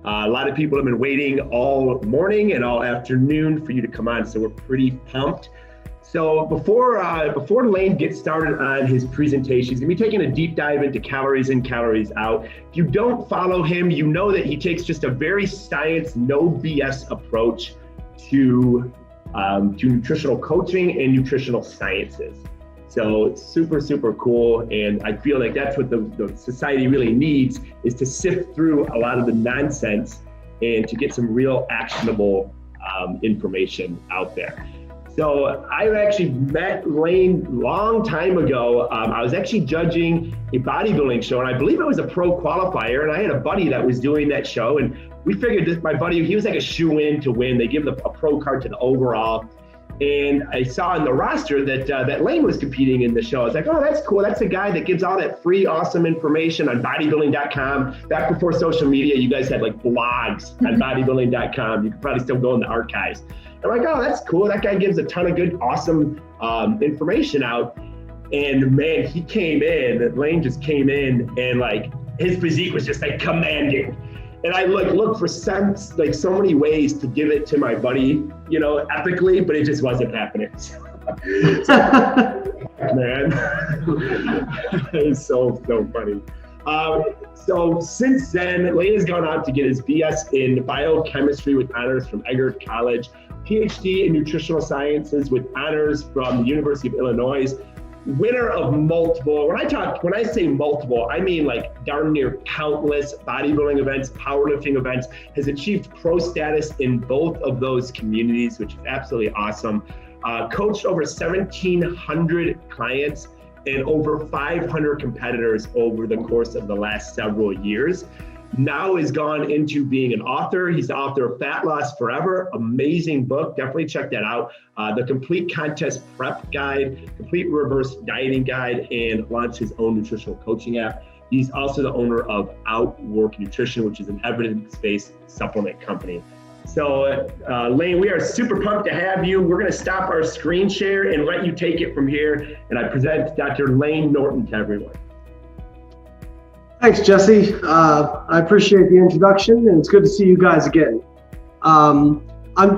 A lot of people have been waiting all morning and all afternoon for you to come on, so we're pretty pumped. So before Layne gets started on his presentation, he's gonna be taking a deep dive into calories in, calories out. If you don't follow him, you know that he takes just a very science, no BS approach to nutritional coaching and nutritional sciences. So it's super, super cool. And I feel like that's what the society really needs, is to sift through a lot of the nonsense and to get some real actionable information out there. So I actually met Layne a long time ago. I was actually judging a bodybuilding show, and I believe I was a pro qualifier, and I had a buddy that was doing that show, and we figured this, my buddy, he was like a shoe-in to win. They give a pro card to the overall. And I saw in the roster that Layne was competing in the show. I was like, oh, that's cool. That's the guy that gives all that free, awesome information on bodybuilding.com. Back before social media, you guys had like blogs on bodybuilding.com. You could probably still go in the archives. I'm like, oh, that's cool. That guy gives a ton of good, awesome information out. And man, he came in, Layne just came in, and like his physique was just like commanding. And I looked for so many ways to give it to my buddy, ethically, but it just wasn't happening. Man, it's so funny. So since then, Layne has gone on to get his BS in biochemistry with honors from Eggert College, PhD in nutritional sciences with honors from the University of Illinois. Winner of multiple, when I say multiple, I mean like darn near countless bodybuilding events, powerlifting events, has achieved pro status in both of those communities, which is absolutely awesome. Coached over 1,700 clients and over 500 competitors over the course of the last several years. Now has gone into being an author. He's the author of Fat Loss Forever, amazing book. Definitely check that out. The Complete Contest Prep Guide, Complete Reverse Dieting Guide, and launched his own nutritional coaching app. He's also the owner of Outwork Nutrition, which is an evidence-based supplement company. So Layne, we are super pumped to have you. We're gonna stop our screen share and let you take it from here. And I present Dr. Layne Norton to everyone. Thanks, Jesse. I appreciate the introduction, and it's good to see you guys again. I'm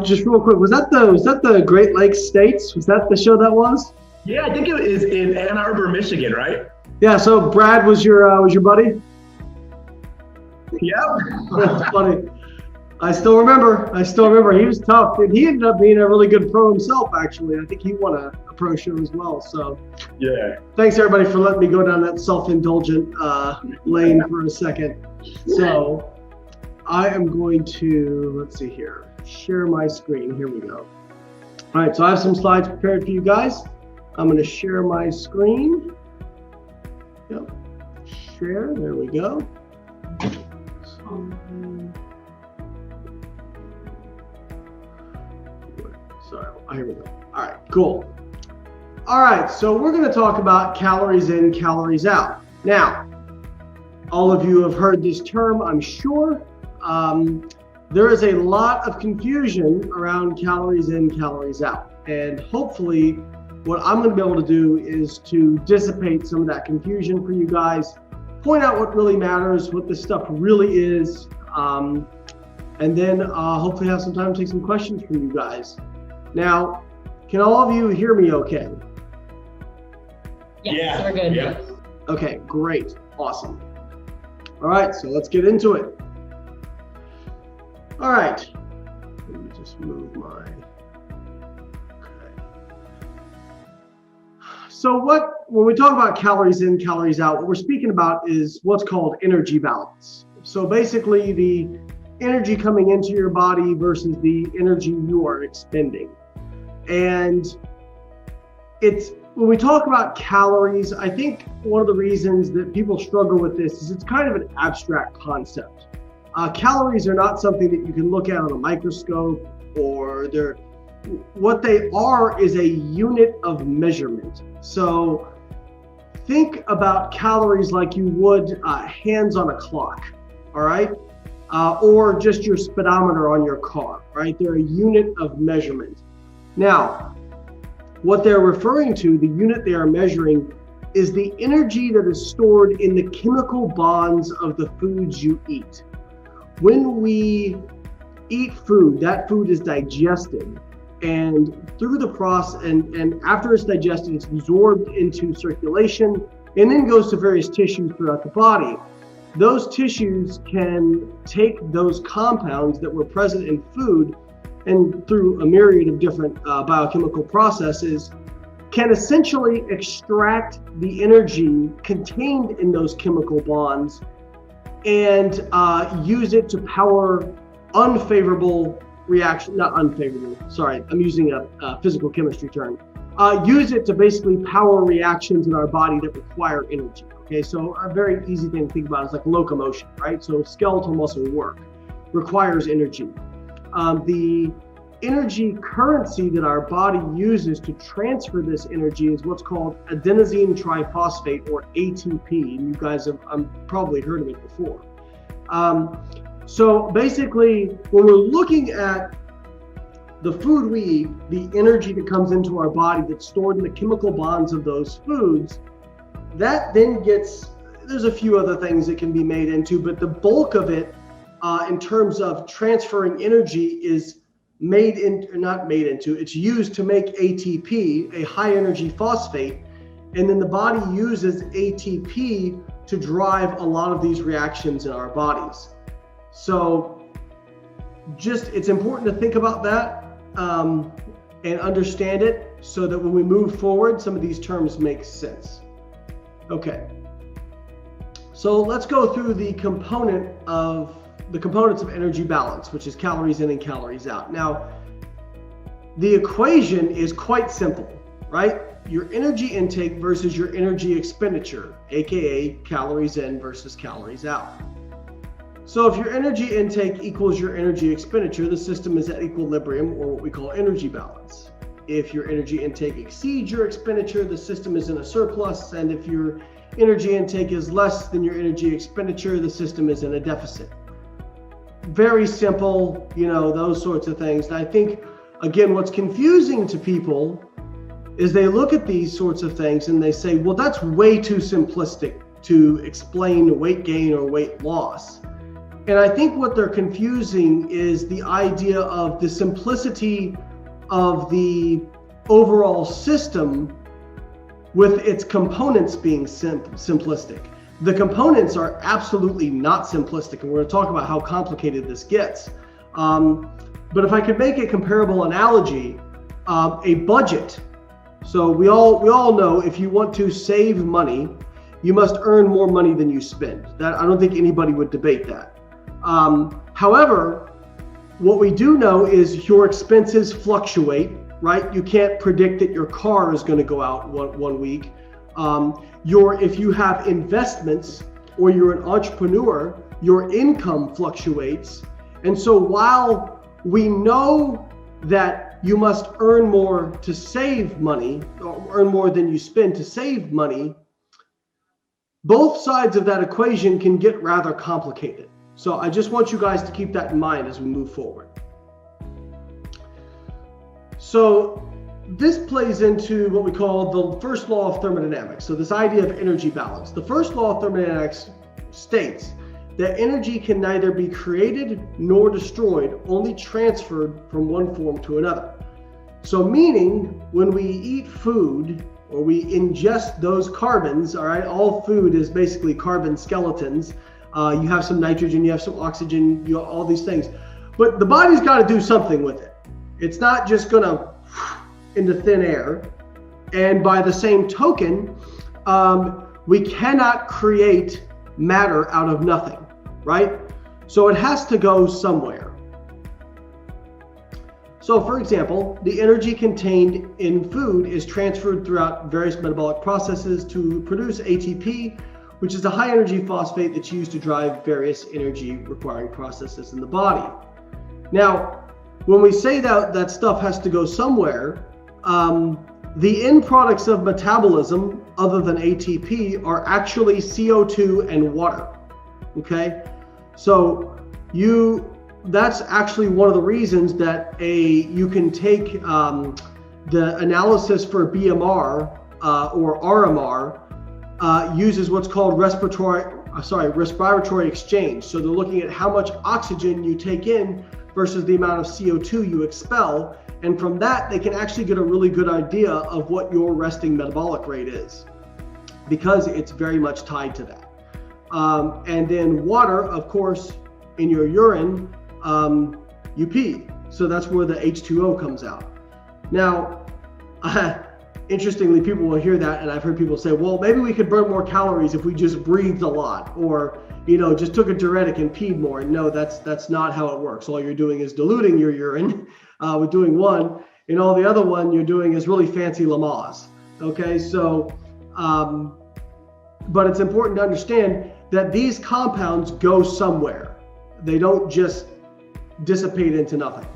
just real quick. Was that the Great Lakes States? Was that the show that was? Yeah, I think it is in Ann Arbor, Michigan, right? Yeah. So Brad was your buddy? Yep. That's funny. I still remember. He was tough, and he ended up being a really good pro himself. Actually, I think he won a pro show as well. So yeah. Thanks everybody for letting me go down that self-indulgent lane for a second. So I am going to, let's see here, share my screen. Here we go. All right, so I have some slides prepared for you guys. I'm going to share my screen. Yep. Share. There we go. Sorry. Here we go. All right, cool. All right, so we're going to talk about calories in, calories out. Now, all of you have heard this term, I'm sure. There is a lot of confusion around calories in, calories out. And hopefully, what I'm going to be able to do is to dissipate some of that confusion for you guys, point out what really matters, what this stuff really is, and then hopefully have some time to take some questions from you guys. Now, can all of you hear me okay? Yes, yeah, we're good. Yeah. Okay, great, awesome. All right, so let's get into it. All right, let me just move my, okay. So when we talk about calories in, calories out, what we're speaking about is what's called energy balance. So basically the energy coming into your body versus the energy you are expending. And when we talk about calories, I think one of the reasons that people struggle with this is it's kind of an abstract concept. Calories are not something that you can look at on a microscope, or what they are is a unit of measurement. So think about calories like you would hands on a clock, all right? Or just your speedometer on your car, right? They're a unit of measurement. Now, what they're referring to, the unit they are measuring, is the energy that is stored in the chemical bonds of the foods you eat. when we eat food, that food is digested, and through the process, and after it's digested, it's absorbed into circulation and then goes to various tissues throughout the body. Those tissues can take those compounds that were present in food, and through a myriad of different biochemical processes, can essentially extract the energy contained in those chemical bonds and use it to power unfavorable reaction, not unfavorable, sorry, I'm using a physical chemistry term. Use it to basically power reactions in our body that require energy. Okay, so a very easy thing to think about is like locomotion, right? So skeletal muscle work requires energy. The energy currency that our body uses to transfer this energy is what's called adenosine triphosphate, or ATP. And you guys have probably heard of it before. So basically, when we're looking at the food we eat, the energy that comes into our body that's stored in the chemical bonds of those foods, that then there's a few other things that can be made into, but the bulk of it in terms of transferring energy is it's used to make ATP, a high energy phosphate, and then the body uses ATP to drive a lot of these reactions in our bodies. So it's important to think about that and understand it so that when we move forward, some of these terms make sense. Okay, so let's go through the components of energy balance, which is calories in and calories out. Now, the equation is quite simple, right? Your energy intake versus your energy expenditure, aka calories in versus calories out. So if your energy intake equals your energy expenditure, the system is at equilibrium, or what we call energy balance. If your energy intake exceeds your expenditure, the system is in a surplus, and if your energy intake is less than your energy expenditure, the system is in a deficit. Very simple, those sorts of things. And I think, again, what's confusing to people is they look at these sorts of things and they say, well, that's way too simplistic to explain weight gain or weight loss. And I think what they're confusing is the idea of the simplicity of the overall system with its components being simplistic. The components are absolutely not simplistic, and we're going to talk about how complicated this gets. But if I could make a comparable analogy, a budget. So we all know if you want to save money, you must earn more money than you spend. That I don't think anybody would debate that. However, what we do know is your expenses fluctuate, right? You can't predict that your car is going to go out one week. If you have investments or you're an entrepreneur, your income fluctuates. And so while we know that you must earn more to save money, or earn more than you spend to save money, both sides of that equation can get rather complicated. So I just want you guys to keep that in mind as we move forward. So this plays into what we call the first law of thermodynamics. So this idea of energy balance. The first law of thermodynamics states that energy can neither be created nor destroyed, only transferred from one form to another. So meaning when we eat food or we ingest those carbons, all right, all food is basically carbon skeletons. You have some nitrogen, you have some oxygen, all these things. But the body's got to do something with it. It's not just going to into thin air. And by the same token, we cannot create matter out of nothing, right? So it has to go somewhere. So for example, the energy contained in food is transferred throughout various metabolic processes to produce ATP, which is a high energy phosphate that's used to drive various energy requiring processes in the body. Now, when we say that stuff has to go somewhere, the end products of metabolism, other than ATP, are actually CO2 and water. Okay, so that's actually one of the reasons that you can take the analysis for BMR or RMR uses what's called respiratory respiratory exchange. So they're looking at how much oxygen you take in versus the amount of CO2 you expel. And from that, they can actually get a really good idea of what your resting metabolic rate is, because it's very much tied to that. And then water, of course, in your urine, you pee. So that's where the H2O comes out. Now, interestingly, people will hear that, and I've heard people say, well, maybe we could burn more calories if we just breathed a lot, or just took a diuretic and peed more. No, that's not how it works. All you're doing is diluting your urine with doing one, and all the other one you're doing is really fancy Lamaze. Okay, so, but it's important to understand that these compounds go somewhere. They don't just dissipate into nothing.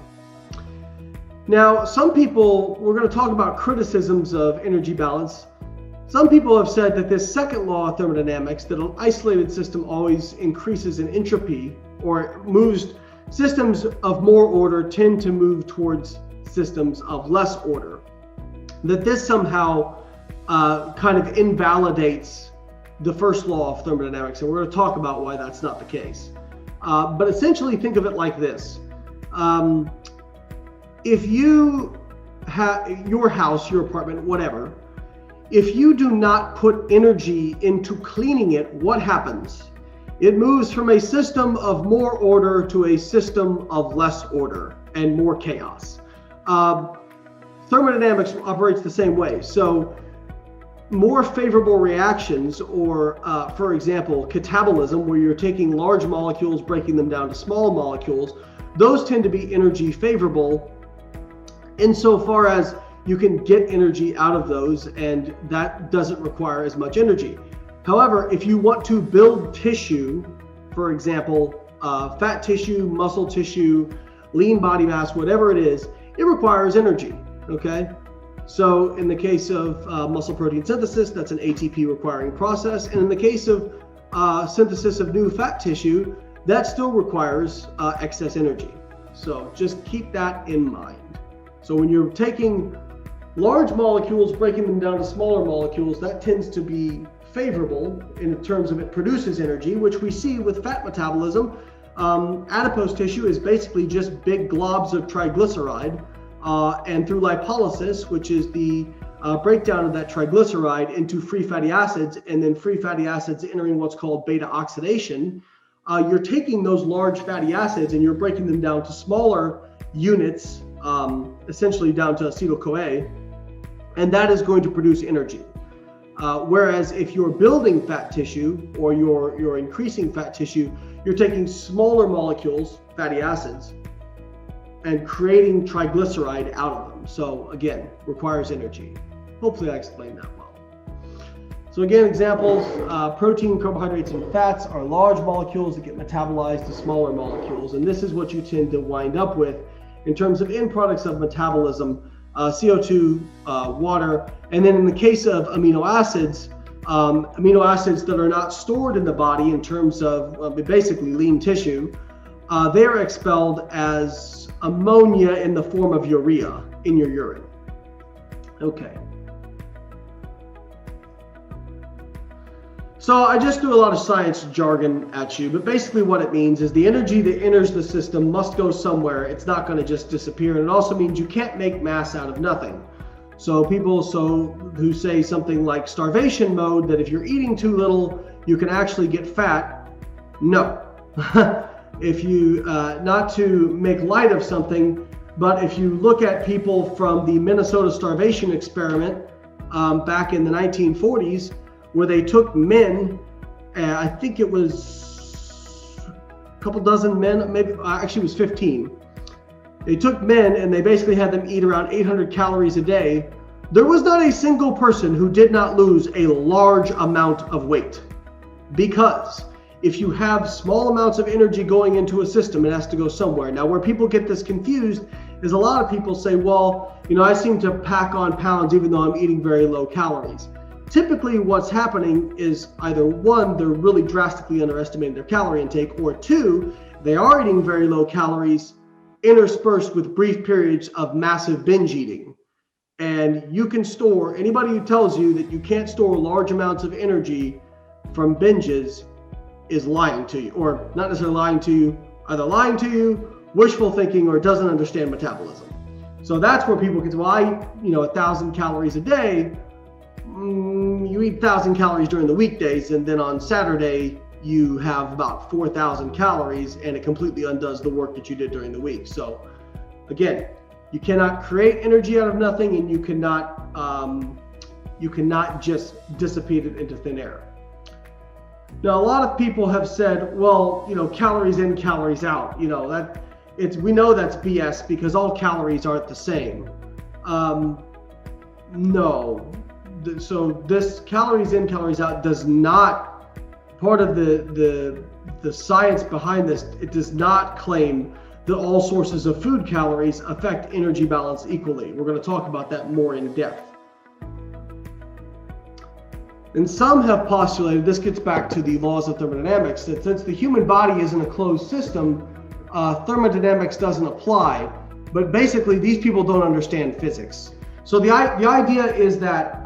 Now, some people, we're going to talk about criticisms of energy balance. Some people have said that this second law of thermodynamics, that an isolated system always increases in entropy, or moves, systems of more order tend to move towards systems of less order. That this somehow kind of invalidates the first law of thermodynamics, and we're going to talk about why that's not the case. But essentially, think of it like this. If you have your house, your apartment, whatever, if you do not put energy into cleaning it, what happens? It moves from a system of more order to a system of less order and more chaos. Thermodynamics operates the same way. So more favorable reactions, or for example, catabolism, where you're taking large molecules, breaking them down to small molecules, those tend to be energy favorable insofar as you can get energy out of those, and that doesn't require as much energy. However, if you want to build tissue, for example, fat tissue, muscle tissue, lean body mass, whatever it is, it requires energy, okay? So in the case of muscle protein synthesis, that's an ATP requiring process. And in the case of synthesis of new fat tissue, that still requires excess energy. So just keep that in mind. So when you're taking large molecules, breaking them down to smaller molecules, that tends to be favorable in terms of it produces energy, which we see with fat metabolism. Adipose tissue is basically just big globs of triglyceride, and through lipolysis, which is the breakdown of that triglyceride into free fatty acids, and then free fatty acids entering what's called beta oxidation, you're taking those large fatty acids and you're breaking them down to smaller units, essentially down to acetyl-CoA, and that is going to produce energy. Whereas if you're building fat tissue, or you're increasing fat tissue, you're taking smaller molecules, fatty acids, and creating triglyceride out of them. So again, requires energy. Hopefully I explained that well. So again, examples, protein, carbohydrates, and fats are large molecules that get metabolized to smaller molecules. And this is what you tend to wind up with in terms of end products of metabolism, CO2, water. And then in the case of amino acids that are not stored in the body in terms of basically lean tissue, they are expelled as ammonia in the form of urea in your urine. Okay. So I just threw a lot of science jargon at you, but basically what it means is the energy that enters the system must go somewhere. It's not going to just disappear. And it also means you can't make mass out of nothing. So people who say something like starvation mode, that if you're eating too little, you can actually get fat. No. If you, not to make light of something, but if you look at people from the Minnesota starvation experiment back in the 1940s, where they took men, I think it was a couple dozen men, maybe actually it was 15. They took men and they basically had them eat around 800 calories a day. There was not a single person who did not lose a large amount of weight, because if you have small amounts of energy going into a system, it has to go somewhere. Now, where people get this confused is a lot of people say, well, I seem to pack on pounds even though I'm eating very low calories. Typically, what's happening is either one, they're really drastically underestimating their calorie intake, or two, they are eating very low calories interspersed with brief periods of massive binge eating. And you can anybody who tells you that you can't store large amounts of energy from binges is lying to you, or not necessarily lying to you, either lying to you, wishful thinking, or doesn't understand metabolism. So that's where people can say, well, I eat 1,000 calories a day. You eat 1,000 calories during the weekdays, and then on Saturday you have about 4,000 calories, and it completely undoes the work that you did during the week. So again, you cannot create energy out of nothing, and you cannot just dissipate it into thin air. Now, a lot of people have said, well, calories in, calories out. We know that's BS because all calories aren't the same. No. So this calories in, calories out does not, part of the science behind this, it does not claim that all sources of food calories affect energy balance equally. We're going to talk about that more in depth. And some have postulated, this gets back to the laws of thermodynamics, that since the human body is in a closed system, thermodynamics doesn't apply. But basically, these people don't understand physics. So the idea is that,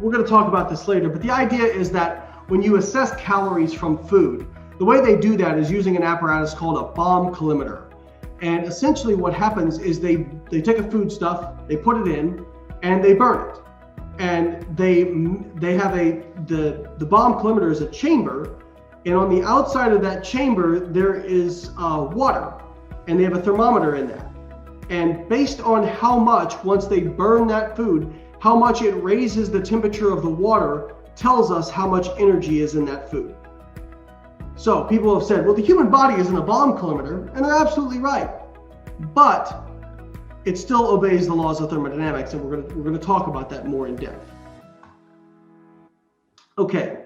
we're going to talk about this later, but the idea is that when you assess calories from food, the way they do that is using an apparatus called a bomb collimator. And essentially what happens is they take a foodstuff, they put it in, and they burn it. And they have the bomb collimator is a chamber, and on the outside of that chamber there is water, and they have a thermometer in that. And based on how much, once they burn that food, how much it raises the temperature of the water tells us how much energy is in that food. So people have said, well, the human body isn't a bomb collimator, and they're absolutely right. But it still obeys the laws of thermodynamics, and we're going to talk about that more in depth. Okay.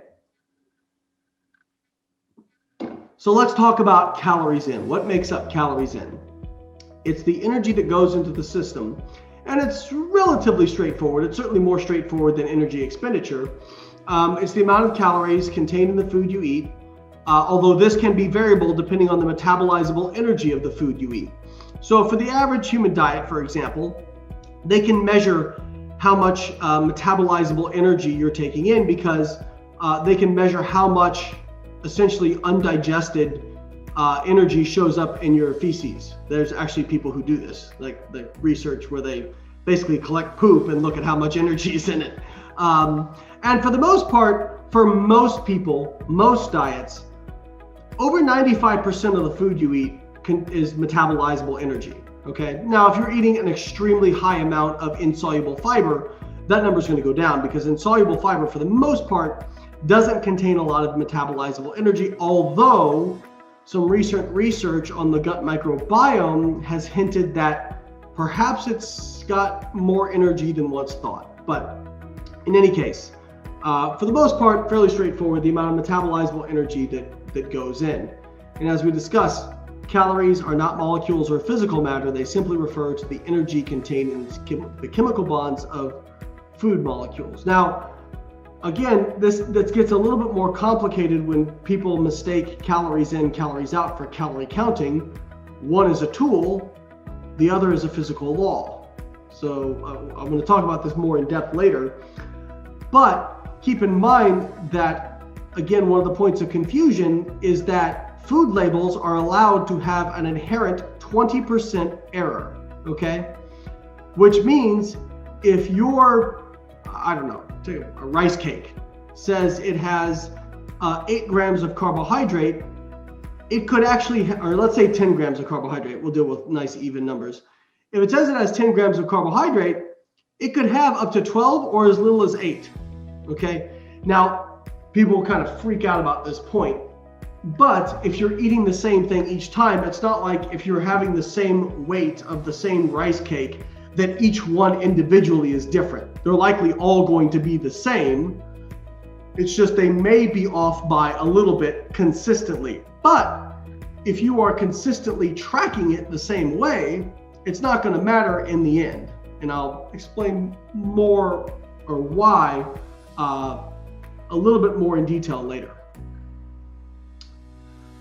So let's talk about calories in. What makes up calories in? It's the energy that goes into the system, and it's relatively straightforward. It's certainly more straightforward than energy expenditure. It's the amount of calories contained in the food you eat, although this can be variable depending on the metabolizable energy of the food you eat. So for the average human diet, for example, they can measure how much metabolizable energy you're taking in because they can measure how much essentially undigested energy shows up in your feces. There's actually people who do this, like the research where they basically collect poop and look at how much energy is in it. And for the most part, for most people, most diets, over 95% of the food you eat is metabolizable energy. Okay. Now, if you're eating an extremely high amount of insoluble fiber, that number is going to go down because insoluble fiber, for the most part, doesn't contain a lot of metabolizable energy, although some recent research on the gut microbiome has hinted that perhaps it's got more energy than once thought. But in any case, for the most part, fairly straightforward, the amount of metabolizable energy that goes in. And as we discussed, calories are not molecules or physical matter. They simply refer to the energy contained in the chemical bonds of food molecules. Now, again, this gets a little bit more complicated when people mistake calories in, calories out for calorie counting. One is a tool, the other is a physical law. So I'm going to talk about this more in depth later. But keep in mind that, again, one of the points of confusion is that food labels are allowed to have an inherent 20% error, okay? Which means if your, I don't know, take a rice cake, says it has 8 grams of carbohydrate, it could actually, or let's say 10 grams of carbohydrate, we'll deal with nice even numbers. If it says it has 10 grams of carbohydrate, it could have up to 12 or as little as 8, okay? Now, people kind of freak out about this point, but if you're eating the same thing each time, it's not like if you're having the same weight of the same rice cake, that each one individually is different. They're likely all going to be the same. It's just they may be off by a little bit consistently. But if you are consistently tracking it the same way, it's not going to matter in the end. And I'll explain more or why a little bit more in detail later.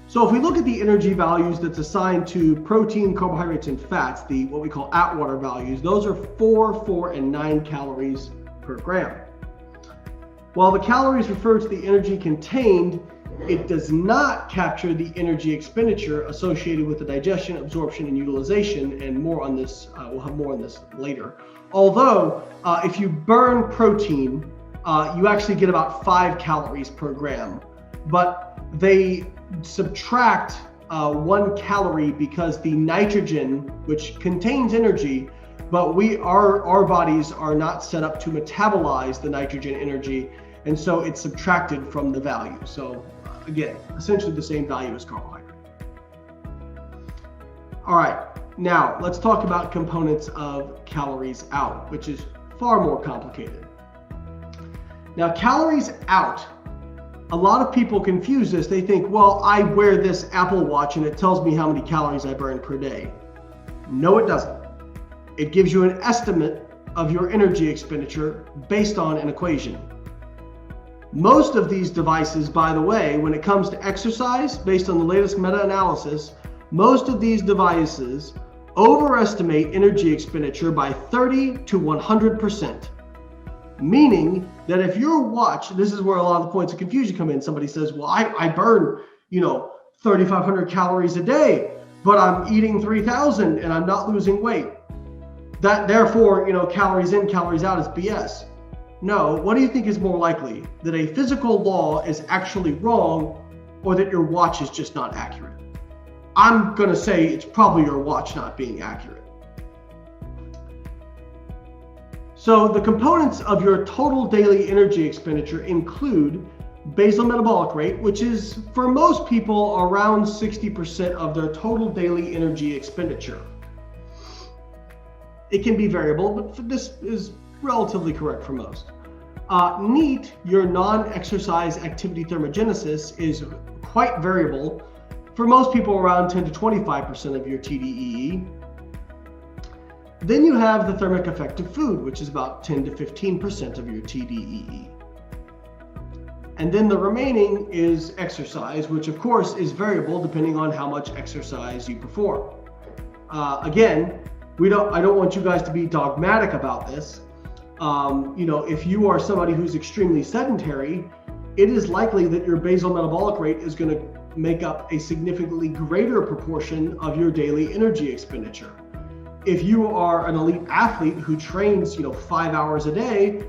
So if we look at the energy values that's assigned to protein, carbohydrates, and fats, the what we call Atwater values, those are 4, 4, and 9 calories per gram. While the calories refer to the energy contained It does not capture the energy expenditure associated with the digestion, absorption, and utilization, and more on this, we'll have more on this later. Although, if you burn protein, you actually get about 5 calories per gram, but they subtract 1 calorie because the nitrogen, which contains energy, but our bodies are not set up to metabolize the nitrogen energy, and so it's subtracted from the value. So again, essentially the same value as carbohydrate. All right, now let's talk about components of calories out, which is far more complicated. Now, calories out, a lot of people confuse this. They think, well, I wear this Apple Watch and it tells me how many calories I burn per day. No, it doesn't. It gives you an estimate of your energy expenditure based on an equation. Most of these devices, by the way, when it comes to exercise, based on the latest meta-analysis, most of these devices overestimate energy expenditure by 30 to 100%. Meaning that if your watch, this is where a lot of the points of confusion come in. Somebody says, well, I burn, 3,500 calories a day, but I'm eating 3,000 and I'm not losing weight. That therefore, calories in, calories out is BS. No, what do you think is more likely? That a physical law is actually wrong, or that your watch is just not accurate? I'm gonna say it's probably your watch not being accurate. So the components of your total daily energy expenditure include basal metabolic rate, which is for most people around 60% of their total daily energy expenditure. It can be variable, but this is relatively correct for most. NEAT, your non-exercise activity thermogenesis, is quite variable. For most people, around 10 to 25% of your TDEE. Then you have the thermic effect of food, which is about 10 to 15% of your TDEE. And then the remaining is exercise, which of course is variable depending on how much exercise you perform. Again, I don't want you guys to be dogmatic about this. If you are somebody who's extremely sedentary, it is likely that your basal metabolic rate is going to make up a significantly greater proportion of your daily energy expenditure. If you are an elite athlete who trains, 5 hours a day,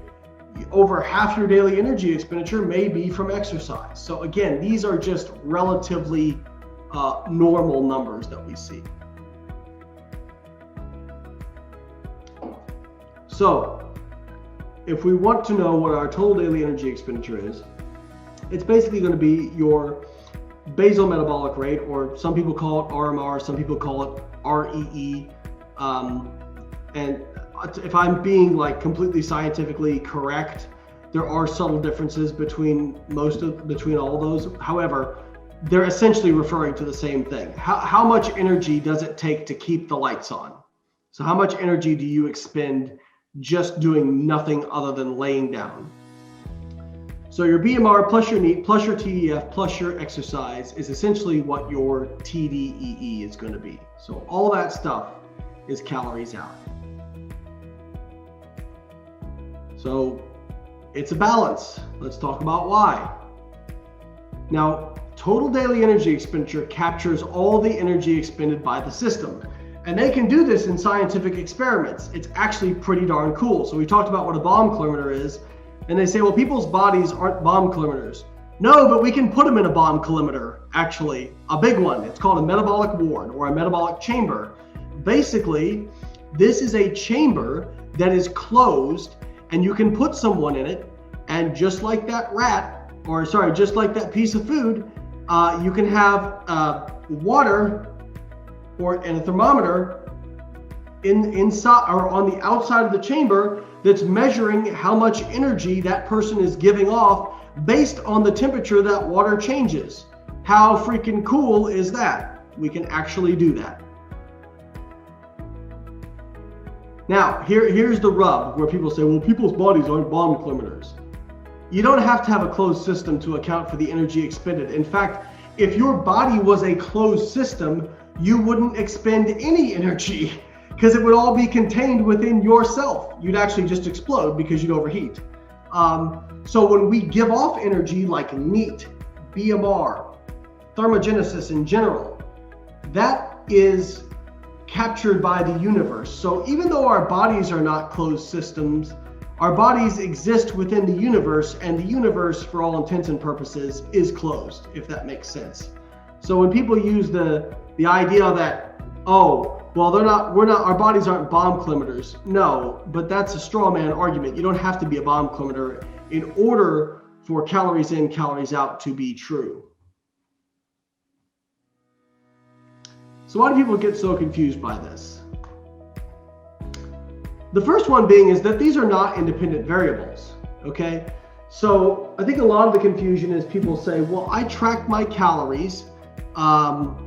over half your daily energy expenditure may be from exercise. So again, these are just relatively normal numbers that we see. So if we want to know what our total daily energy expenditure is, it's basically going to be your basal metabolic rate, or some people call it RMR, some people call it REE. And if I'm being completely scientifically correct, there are subtle differences between all those. However, they're essentially referring to the same thing. How much energy does it take to keep the lights on? So how much energy do you expend just doing nothing other than laying down? So your BMR plus your NEAT plus your TDF plus your exercise is essentially what your TDEE is going to be. So all that stuff is calories out. So it's a balance. Let's talk about why. Now, total daily energy expenditure captures all the energy expended by the system. And they can do this in scientific experiments. It's actually pretty darn cool. So we talked about what a bomb collimator is, and they say, well, people's bodies aren't bomb collimators. No, but we can put them in a bomb collimator, actually, a big one. It's called a metabolic ward or a metabolic chamber. Basically, this is a chamber that is closed, and you can put someone in it, and just like that just like that piece of food, you can have water and a thermometer inside or on the outside of the chamber that's measuring how much energy that person is giving off based on the temperature that water changes. How freaking cool is that? We can actually do that. Now, here's the rub where people say, well, people's bodies aren't bomb collimators. You don't have to have a closed system to account for the energy expended. In fact, if your body was a closed system, you wouldn't expend any energy because it would all be contained within yourself. You'd actually just explode because you'd overheat. So when we give off energy like NEAT, BMR, thermogenesis in general, that is captured by the universe. So even though our bodies are not closed systems, our bodies exist within the universe, and the universe, for all intents and purposes, is closed, if that makes sense. So when people use the idea that, oh, well, our bodies aren't bomb climmators. No, but that's a straw man argument. You don't have to be a bomb climmater in order for calories in, calories out to be true. So why do people get so confused by this? The first one being is that these are not independent variables, okay? So I think a lot of the confusion is people say, well, I track my calories, and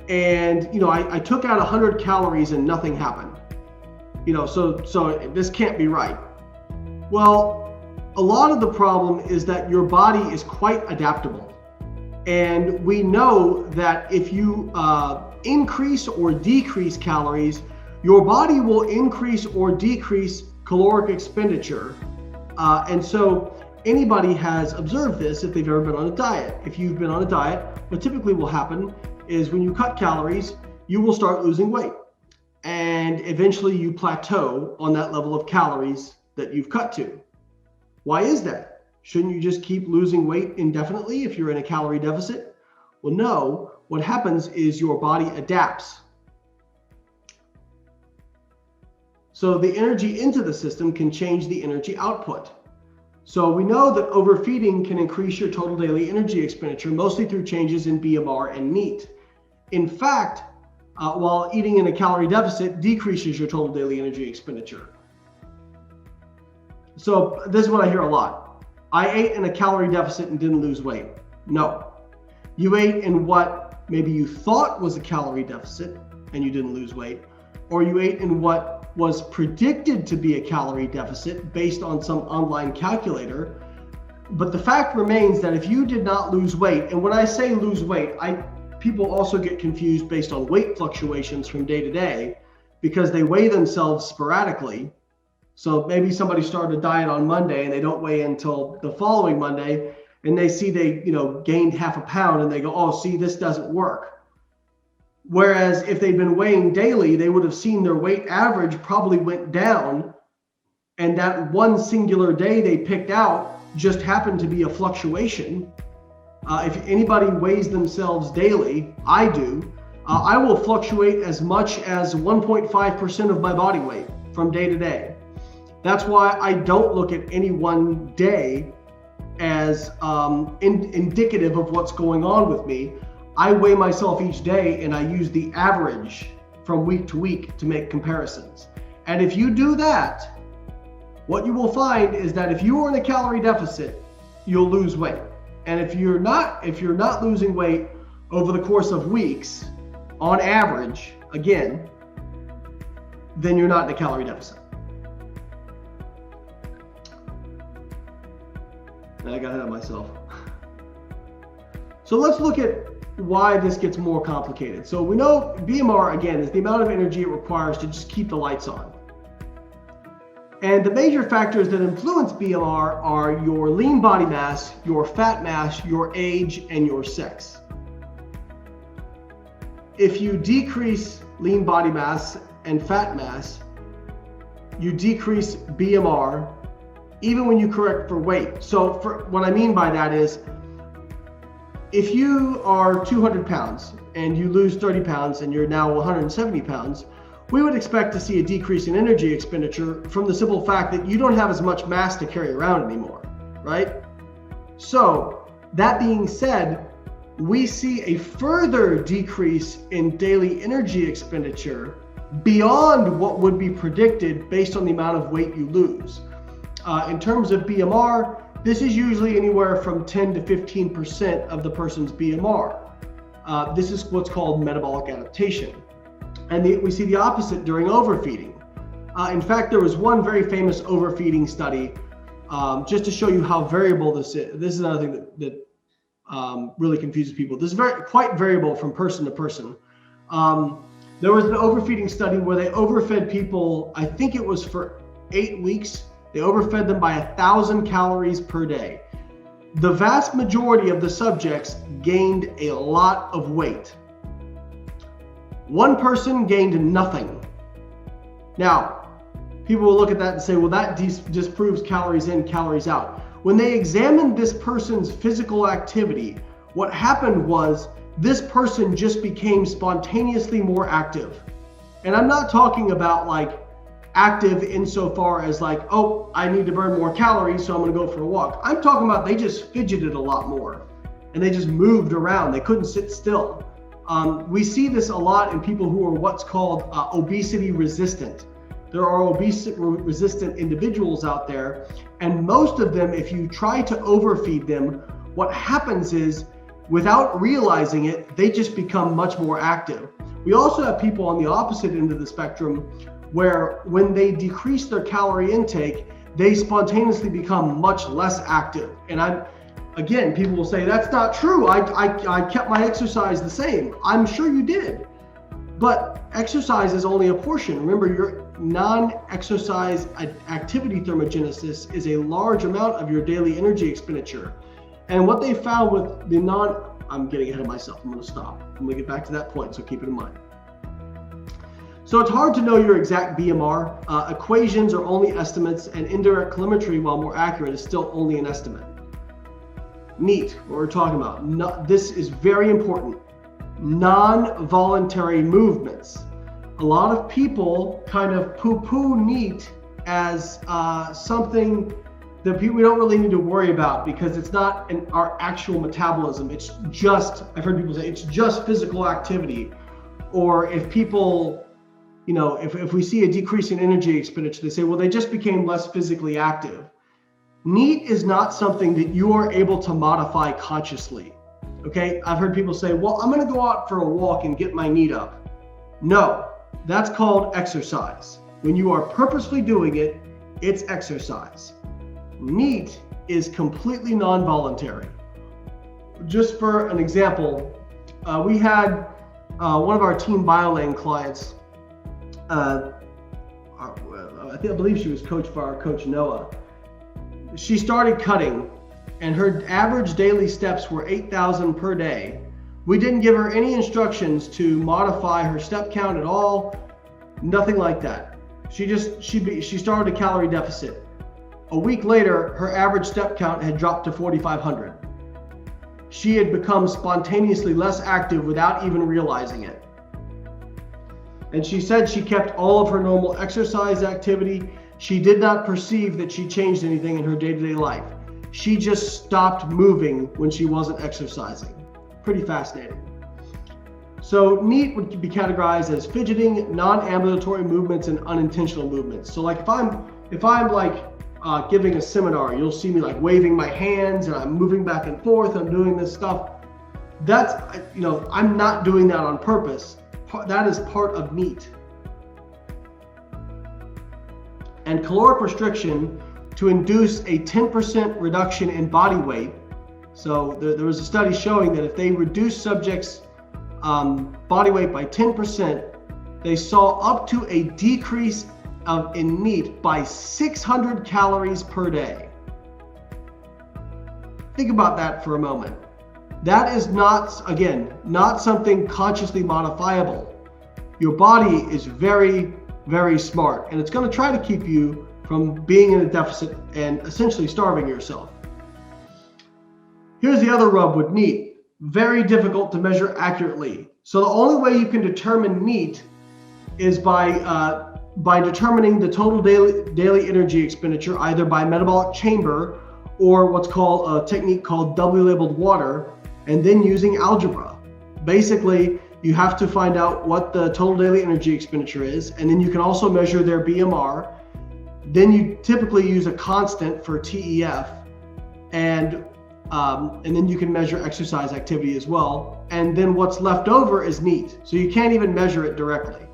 I took out 100 calories and nothing happened. So this can't be right. Well, a lot of the problem is that your body is quite adaptable. And we know that if you increase or decrease calories, your body will increase or decrease caloric expenditure. And so anybody has observed this if they've ever been on a diet. If you've been on a diet, what typically will happen is when you cut calories, you will start losing weight. And eventually you plateau on that level of calories that you've cut to. Why is that? Shouldn't you just keep losing weight indefinitely if you're in a calorie deficit? Well, no. What happens is your body adapts. So the energy into the system can change the energy output. So we know that overfeeding can increase your total daily energy expenditure, mostly through changes in BMR and NEAT. In fact, while eating in a calorie deficit decreases your total daily energy expenditure. So this is what I hear a lot. I ate in a calorie deficit and didn't lose weight. No. You ate in what maybe you thought was a calorie deficit and you didn't lose weight, or you ate in what was predicted to be a calorie deficit based on some online calculator. But the fact remains that if you did not lose weight, and when I say lose weight, people also get confused based on weight fluctuations from day to day because they weigh themselves sporadically. So maybe somebody started a diet on Monday and they don't weigh until the following Monday, and they see they gained half a pound and they go, oh, see, this doesn't work. Whereas if they'd been weighing daily, they would have seen their weight average probably went down, and that one singular day they picked out just happened to be a fluctuation. If anybody weighs themselves daily, I do, I will fluctuate as much as 1.5% of my body weight from day to day. That's why I don't look at any one day as indicative of what's going on with me. I weigh myself each day and I use the average from week to week to make comparisons. And if you do that, what you will find is that if you are in a calorie deficit, you'll lose weight. And if you're not losing weight over the course of weeks, on average, again, then you're not in a calorie deficit. I got ahead of myself. So let's look at why this gets more complicated. So we know BMR, again, is the amount of energy it requires to just keep the lights on. And the major factors that influence BMR are your lean body mass, your fat mass, your age, and your sex. If you decrease lean body mass and fat mass, you decrease BMR even when you correct for weight. So what I mean by that is, if you are 200 pounds and you lose 30 pounds and you're now 170 pounds, we would expect to see a decrease in energy expenditure from the simple fact that you don't have as much mass to carry around anymore, right? So that being said, we see a further decrease in daily energy expenditure beyond what would be predicted based on the amount of weight you lose. In terms of BMR, this is usually anywhere from 10 to 15% of the person's BMR. This is what's called metabolic adaptation. And we see the opposite during overfeeding. In fact, there was one very famous overfeeding study, just to show you how variable this is. This is another thing that really confuses people. This is quite variable from person to person. There was an overfeeding study where they overfed people, I think it was for 8 weeks. They overfed them by 1,000 calories per day. the vast majority of the subjects gained a lot of weight. One person gained nothing. Now, people will look at that and say, well, that disproves calories in, calories out. When they examined this person's physical activity, what happened was this person just became spontaneously more active. And I'm not talking about like active insofar as like, oh, I need to burn more calories, so I'm gonna go for a walk. I'm talking about they just fidgeted a lot more and they just moved around. They couldn't sit still. We see this a lot in people who are what's called obesity resistant. There are obesity resistant individuals out there, and most of them, if you try to overfeed them, what happens is, without realizing it, they just become much more active. We also have people on the opposite end of the spectrum where when they decrease their calorie intake, they spontaneously become much less active. And again, people will say, that's not true. I kept my exercise the same. I'm sure you did. But exercise is only a portion. Remember, your non-exercise activity thermogenesis is a large amount of your daily energy expenditure. And what they found with the I'm getting ahead of myself. I'm going to stop. I'm going to get back to that point, so keep it in mind. So it's hard to know your exact BMR. Equations are only estimates, and indirect telemetry, while more accurate, is still only an estimate. NEAT, what we're talking about. This is very important. Non-voluntary movements. A lot of people kind of poo-poo NEAT as something that we don't really need to worry about because it's not our actual metabolism. It's just, I've heard people say, it's just physical activity. Or if people, if we see a decrease in energy expenditure, they say, well, they just became less physically active. NEAT is not something that you are able to modify consciously. Okay, I've heard people say, well, I'm gonna go out for a walk and get my NEAT up. No, that's called exercise. When you are purposely doing it, it's exercise. NEAT is completely non-voluntary. Just for an example, we had one of our Team BioLayne clients, I believe she was coached by our coach Noah. She started cutting and her average daily steps were 8,000 per day. We didn't give her any instructions to modify her step count at all, nothing like that. She started a calorie deficit. A week later, her average step count had dropped to 4,500. She had become spontaneously less active without even realizing it. And she said she kept all of her normal exercise activity. She did not perceive that she changed anything in her day-to-day life. She just stopped moving when she wasn't exercising. Pretty fascinating. So NEAT would be categorized as fidgeting, non-ambulatory movements, and unintentional movements. So like if I'm like giving a seminar, you'll see me like waving my hands and I'm moving back and forth, I'm doing this stuff. That's, I'm not doing that on purpose. That is part of NEAT. And caloric restriction to induce a 10% reduction in body weight. So there was a study showing that if they reduce subjects' body weight by 10%, they saw up to a decrease in NEAT by 600 calories per day. Think about that for a moment. That is not something consciously modifiable. Your body is very, very smart, and it's going to try to keep you from being in a deficit and essentially starving yourself. Here's the other rub with NEAT. Very difficult to measure accurately. So the only way you can determine NEAT is by determining the total daily energy expenditure, either by metabolic chamber or what's called a technique called doubly labeled water, and then using algebra. Basically, you have to find out what the total daily energy expenditure is, and then you can also measure their BMR. Then you typically use a constant for TEF, and then you can measure exercise activity as well. And then what's left over is NEAT. So you can't even measure it directly.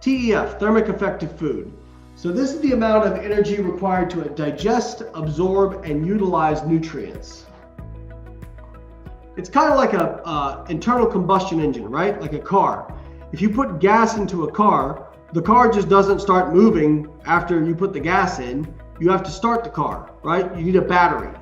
TEF, thermic effective food. So this is the amount of energy required to digest, absorb, and utilize nutrients. It's kind of like a internal combustion engine, right? Like a car. If you put gas into a car, the car just doesn't start moving after you put the gas in. you have to start the car, right? You need a battery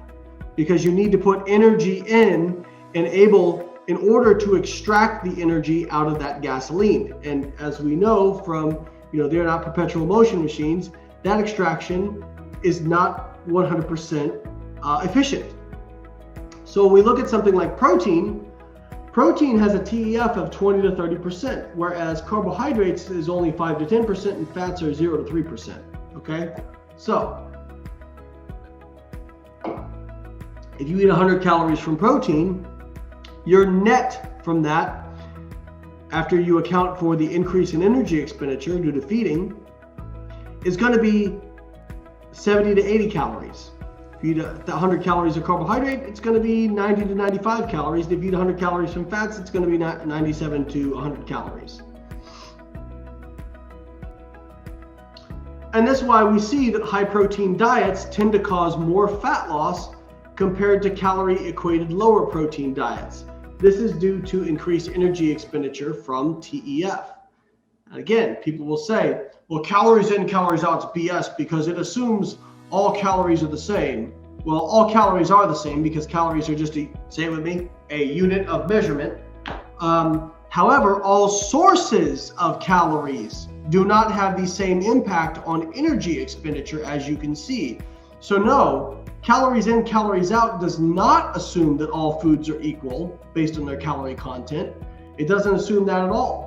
because you need to put energy in order to extract the energy out of that gasoline. And as we know from, they're not perpetual motion machines, that extraction is not 100% efficient. So when we look at something like protein has a TEF of 20 to 30%, whereas carbohydrates is only 5 to 10% and fats are 0 to 3%, okay? So if you eat 100 calories from protein, your net from that, after you account for the increase in energy expenditure due to feeding, is going to be 70 to 80 calories. If you eat 100 calories of carbohydrate, it's going to be 90 to 95 calories. If you eat 100 calories from fats, it's going to be 97 to 100 calories. And that's why we see that high protein diets tend to cause more fat loss compared to calorie equated lower protein diets. This is due to increased energy expenditure from TEF. And again, people will say, well, calories in, calories out is BS because it assumes all calories are the same. Well, all calories are the same because calories are just, say it with me, a unit of measurement. However, all sources of calories do not have the same impact on energy expenditure as you can see. So no, calories in, calories out does not assume that all foods are equal based on their calorie content. It doesn't assume that at all.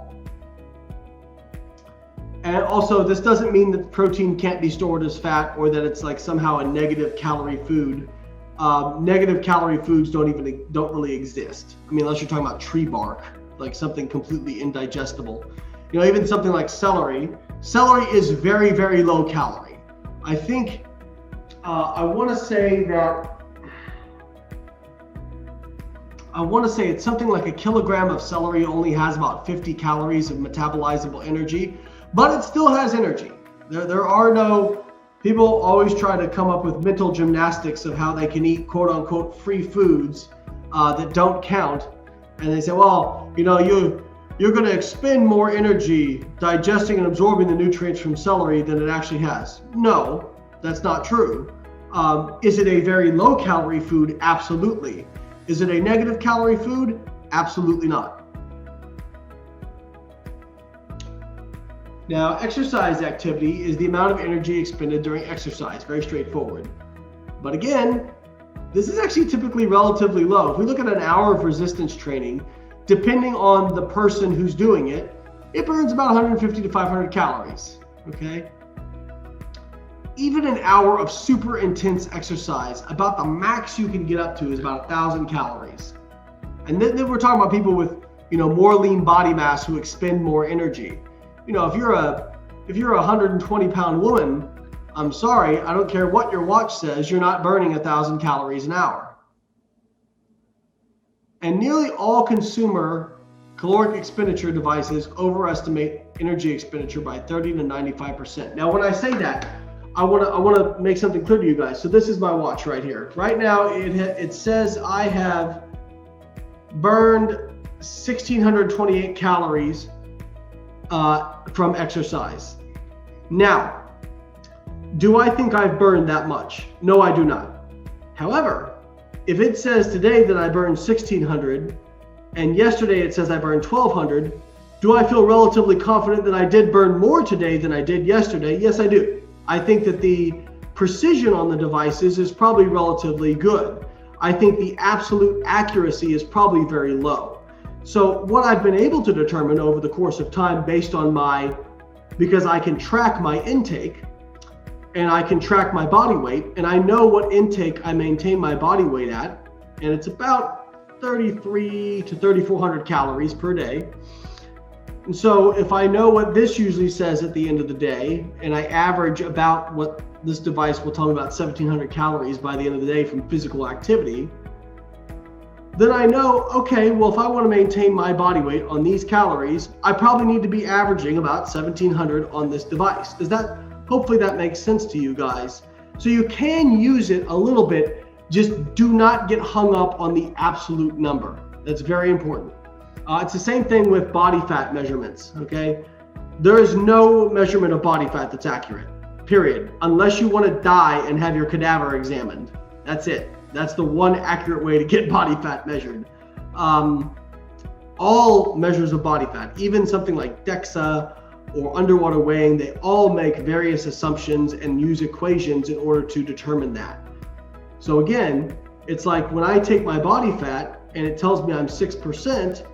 And also, this doesn't mean that protein can't be stored as fat or that it's like somehow a negative calorie food. Negative calorie foods don't really exist. I mean, unless you're talking about tree bark, like something completely indigestible. Even something like celery. Celery is very, very low calorie. I think I want to say it's something like a kilogram of celery only has about 50 calories of metabolizable energy, but it still has energy. There are no, people always try to come up with mental gymnastics of how they can eat quote unquote free foods that don't count. And they say, well, you're going to expend more energy digesting and absorbing the nutrients from celery than it actually has. No, that's not true. Is it a very low calorie food? Absolutely. Is it a negative calorie food? Absolutely not. Now, exercise activity is the amount of energy expended during exercise. Very straightforward. But again, this is actually typically relatively low. If we look at an hour of resistance training, depending on the person who's doing it, it burns about 150 to 500 calories, okay? Even an hour of super intense exercise, about the max you can get up to is about 1,000 calories. And then we're talking about people with, more lean body mass who expend more energy. If you're a 120-pound woman, I'm sorry, I don't care what your watch says, you're not burning 1,000 calories an hour. And nearly all consumer caloric expenditure devices overestimate energy expenditure by 30 to 95%. Now, when I say that, I want to make something clear to you guys. So this is my watch right here. Right now, it says I have burned 1,628 calories from exercise. Now, do I think I've burned that much? No, I do not. However, if it says today that I burned 1,600 and yesterday it says I burned 1,200, do I feel relatively confident that I did burn more today than I did yesterday? Yes, I do. I think that the precision on the devices is probably relatively good. I think the absolute accuracy is probably very low. So what I've been able to determine over the course of time based on because I can track my intake and I can track my body weight and I know what intake I maintain my body weight at, and it's about 33 to 3,400 calories per day. And so if I know what this usually says at the end of the day, and I average about what this device will tell me about 1,700 calories by the end of the day from physical activity, then I know, okay, well, if I want to maintain my body weight on these calories, I probably need to be averaging about 1,700 on this device. Hopefully that makes sense to you guys. So you can use it a little bit, just do not get hung up on the absolute number. That's very important. It's the same thing with body fat measurements, okay? There is no measurement of body fat that's accurate, period. Unless you want to die and have your cadaver examined. That's it. That's the one accurate way to get body fat measured. All measures of body fat, even something like DEXA or underwater weighing, they all make various assumptions and use equations in order to determine that. So again, it's like when I take my body fat and it tells me I'm 6%,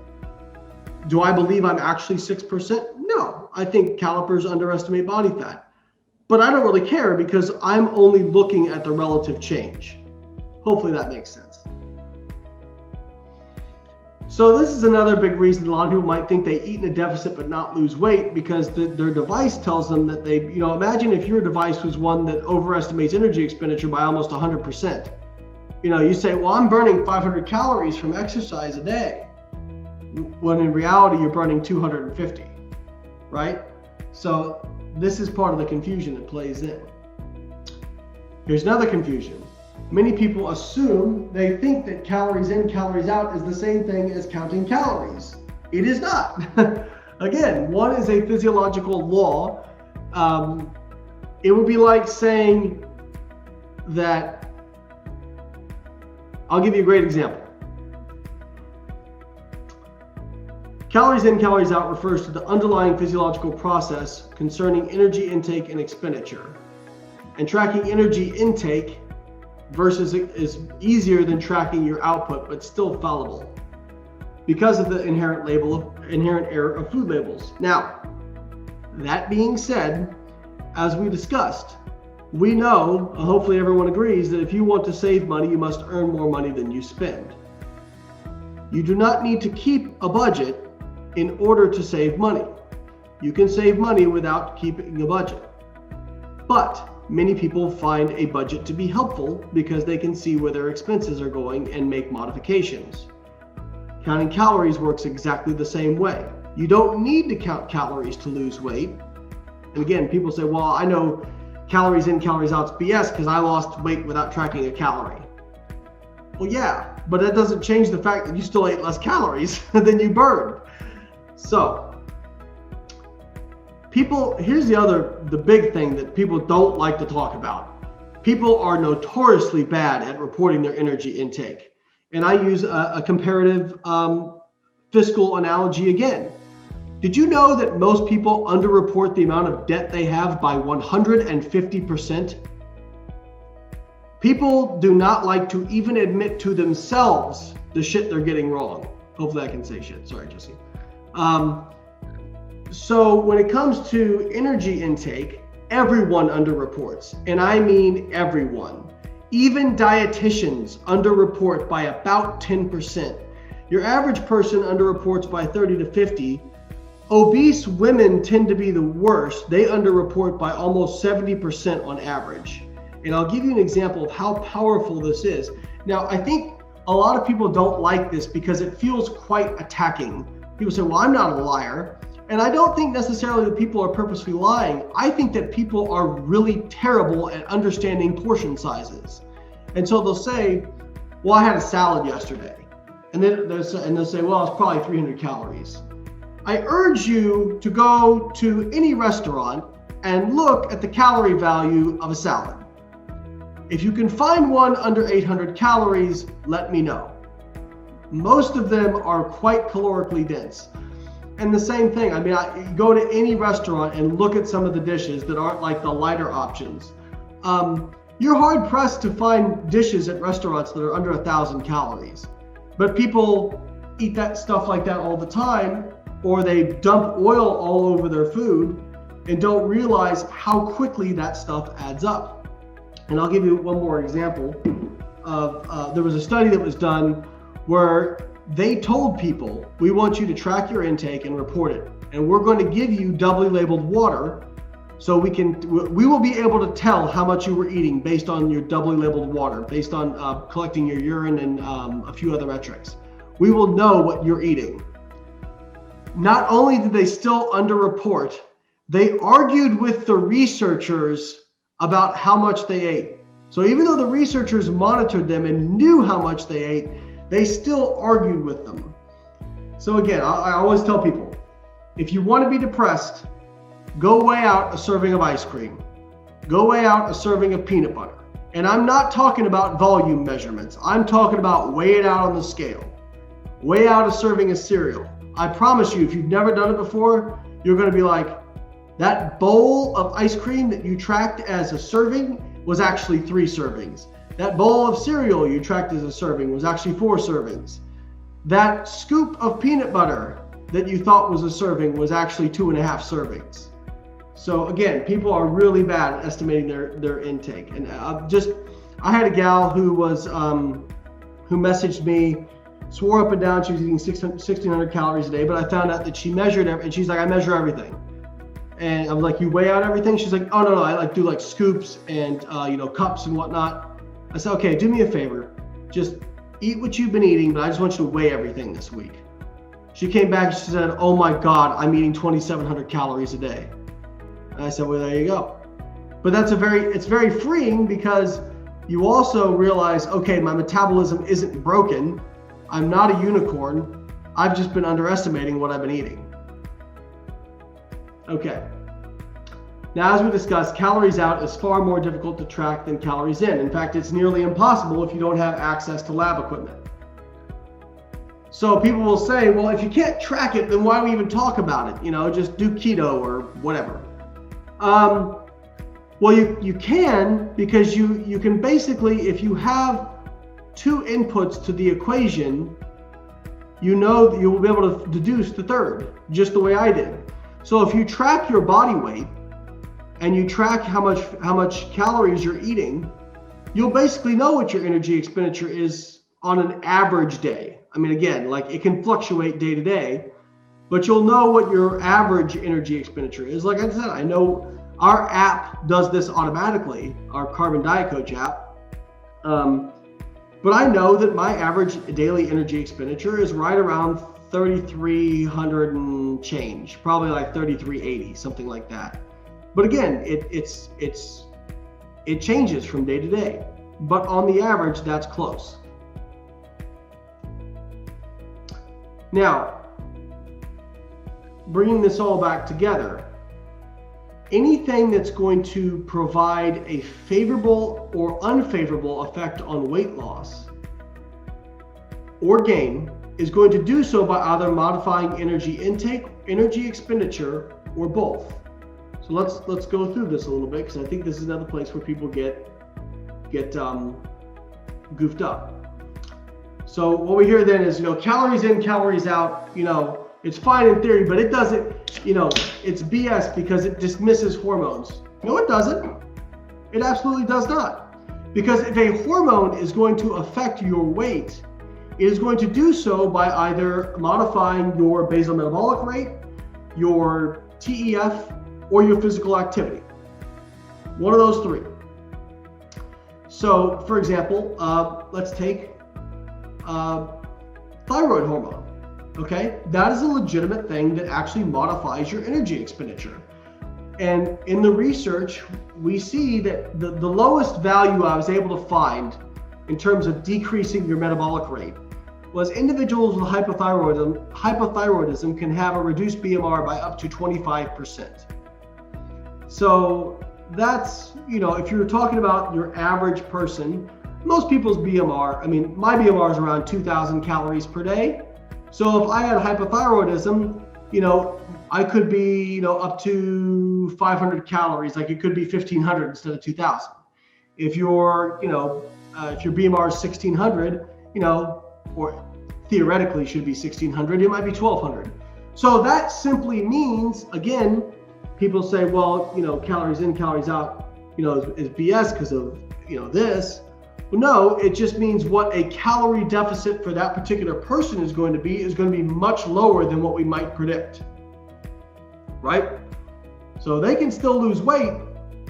do I believe I'm actually 6%? No, I think calipers underestimate body fat. But I don't really care because I'm only looking at the relative change. Hopefully that makes sense. So this is another big reason a lot of people might think they eat in a deficit but not lose weight, because their device tells them that they, imagine if your device was one that overestimates energy expenditure by almost 100%. You say, well, I'm burning 500 calories from exercise a day, when in reality you're burning 250, right? So this is part of the confusion that plays in. Here's another confusion. Many people they think that calories in, calories out is the same thing as counting calories. It is not. Again, one is a physiological law. It would be like saying that, I'll give you a great example. Calories in, calories out refers to the underlying physiological process concerning energy intake and expenditure. And tracking energy intake versus is easier than tracking your output, but still fallible because of the inherent error of food labels. Now, that being said, as we discussed, we know, hopefully everyone agrees, that if you want to save money, you must earn more money than you spend. You do not need to keep a budget in order to save money. You can save money without keeping a budget. But many people find a budget to be helpful because they can see where their expenses are going and make modifications. Counting calories works exactly the same way. You don't need to count calories to lose weight. And again, people say, well, I know calories in, calories out's BS because I lost weight without tracking a calorie. Well, yeah, but that doesn't change the fact that you still ate less calories than you burned. So, here's the big thing that people don't like to talk about. People are notoriously bad at reporting their energy intake. And I use a comparative fiscal analogy again. Did you know that most people underreport the amount of debt they have by 150%? People do not like to even admit to themselves the shit they're getting wrong. Hopefully I can say shit. Sorry, Jesse. So when it comes to energy intake, everyone underreports, and I mean everyone. Even dietitians underreport by about 10%. Your average person underreports by 30 to 50. Obese women tend to be the worst. They underreport by almost 70% on average. And I'll give you an example of how powerful this is. Now, I think a lot of people don't like this because it feels quite attacking. People say, well, I'm not a liar. And I don't think necessarily that people are purposely lying. I think that people are really terrible at understanding portion sizes. And so they'll say, well, I had a salad yesterday. And then they'll say, well, it's probably 300 calories. I urge you to go to any restaurant and look at the calorie value of a salad. If you can find one under 800 calories, let me know. Most of them are quite calorically dense. And the same thing, you go to any restaurant and look at some of the dishes that aren't like the lighter options. You're hard pressed to find dishes at restaurants that are under 1,000 calories. But people eat that stuff like that all the time, or they dump oil all over their food and don't realize how quickly that stuff adds up. And I'll give you one more example of, there was a study that was done where they told people, we want you to track your intake and report it. And we're going to give you doubly labeled water so we will be able to tell how much you were eating based on your doubly labeled water, based on collecting your urine and a few other metrics. We will know what you're eating. Not only did they still underreport, they argued with the researchers about how much they ate. So even though the researchers monitored them and knew how much they ate, they still argued with them. So again, I always tell people, if you want to be depressed, go weigh out a serving of ice cream. go weigh out a serving of peanut butter. And I'm not talking about volume measurements. I'm talking about weigh it out on the scale. Weigh out a serving of cereal. I promise you, if you've never done it before, you're going to be like, that bowl of ice cream that you tracked as a serving was actually 3 servings. That bowl of cereal you tracked as a serving was actually 4 servings. That scoop of peanut butter that you thought was a serving was actually 2.5 servings. So again, people are really bad at estimating their intake. And I had a gal who messaged me, swore up and down she was eating 1,600 calories a day, but I found out that she measured and she's like, I measure everything. And I was like, you weigh out everything? She's like, oh no, I do like scoops and cups and whatnot. I said, okay, do me a favor, just eat what you've been eating, but I just want you to weigh everything this week. She came back and she said, oh my God, I'm eating 2,700 calories a day. And I said, well, there you go. But it's very freeing, because you also realize, okay, my metabolism isn't broken. I'm not a unicorn. I've just been underestimating what I've been eating. Okay. Now, as we discussed, calories out is far more difficult to track than calories in. In fact, it's nearly impossible if you don't have access to lab equipment. So people will say, well, if you can't track it, then why do we even talk about it? Just do keto or whatever. Well, you can, because you can basically, if you have 2 inputs to the equation, you know that you will be able to deduce the third, just the way I did. So if you track your body weight and you track how much calories you're eating, you'll basically know what your energy expenditure is on an average day. I mean, again, like it can fluctuate day to day, but you'll know what your average energy expenditure is. Like I said, I know our app does this automatically, our Carbon Diet Coach app. But I know that my average daily energy expenditure is right around 3,300 and change, probably like 3,380, something like that. But again, it changes from day to day. But on the average, that's close. Now, bringing this all back together, anything that's going to provide a favorable or unfavorable effect on weight loss or gain is going to do so by either modifying energy intake, energy expenditure, or both. So let's go through this a little bit, because I think this is another place where people get goofed up. So what we hear then is, calories in, calories out, it's fine in theory, but it doesn't, it's BS because it dismisses hormones. No, it doesn't. It absolutely does not. Because if a hormone is going to affect your weight, it is going to do so by either modifying your basal metabolic rate, your TEF, or your physical activity. One of those 3. So, for example, let's take thyroid hormone. Okay, that is a legitimate thing that actually modifies your energy expenditure. And in the research, we see that the lowest value I was able to find in terms of decreasing your metabolic rate was individuals with hypothyroidism can have a reduced BMR by up to 25%. So that's, if you're talking about your average person, most people's BMR, my BMR is around 2,000 calories per day. So if I had hypothyroidism, I could be, up to 500 calories, like it could be 1,500 instead of 2,000. If your BMR is 1,600, or theoretically should be 1,600, it might be 1,200. So that simply means, again, people say, well, calories in, calories out, is BS because of, this. Well, no, it just means what a calorie deficit for that particular person is going to be much lower than what we might predict, right? So they can still lose weight.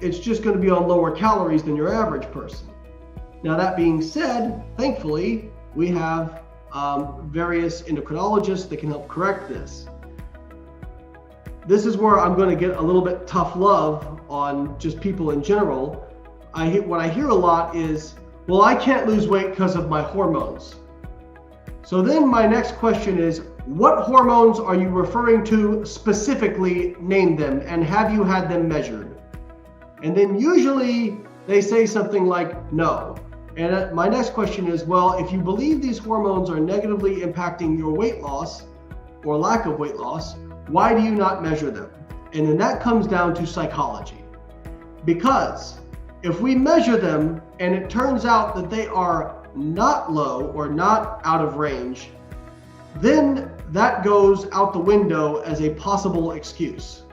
It's just going to be on lower calories than your average person. Now, that being said, thankfully, we have various endocrinologists that can help correct this. This is where I'm going to get a little bit tough love on just people in general. What I hear a lot is, well, I can't lose weight because of my hormones. So then my next question is, what hormones are you referring to specifically? Name them, and have you had them measured? And then usually they say something like no. And my next question is, well, if you believe these hormones are negatively impacting your weight loss or lack of weight loss, why do you not measure them? And then that comes down to psychology. Because if we measure them and it turns out that they are not low or not out of range, then that goes out the window as a possible excuse.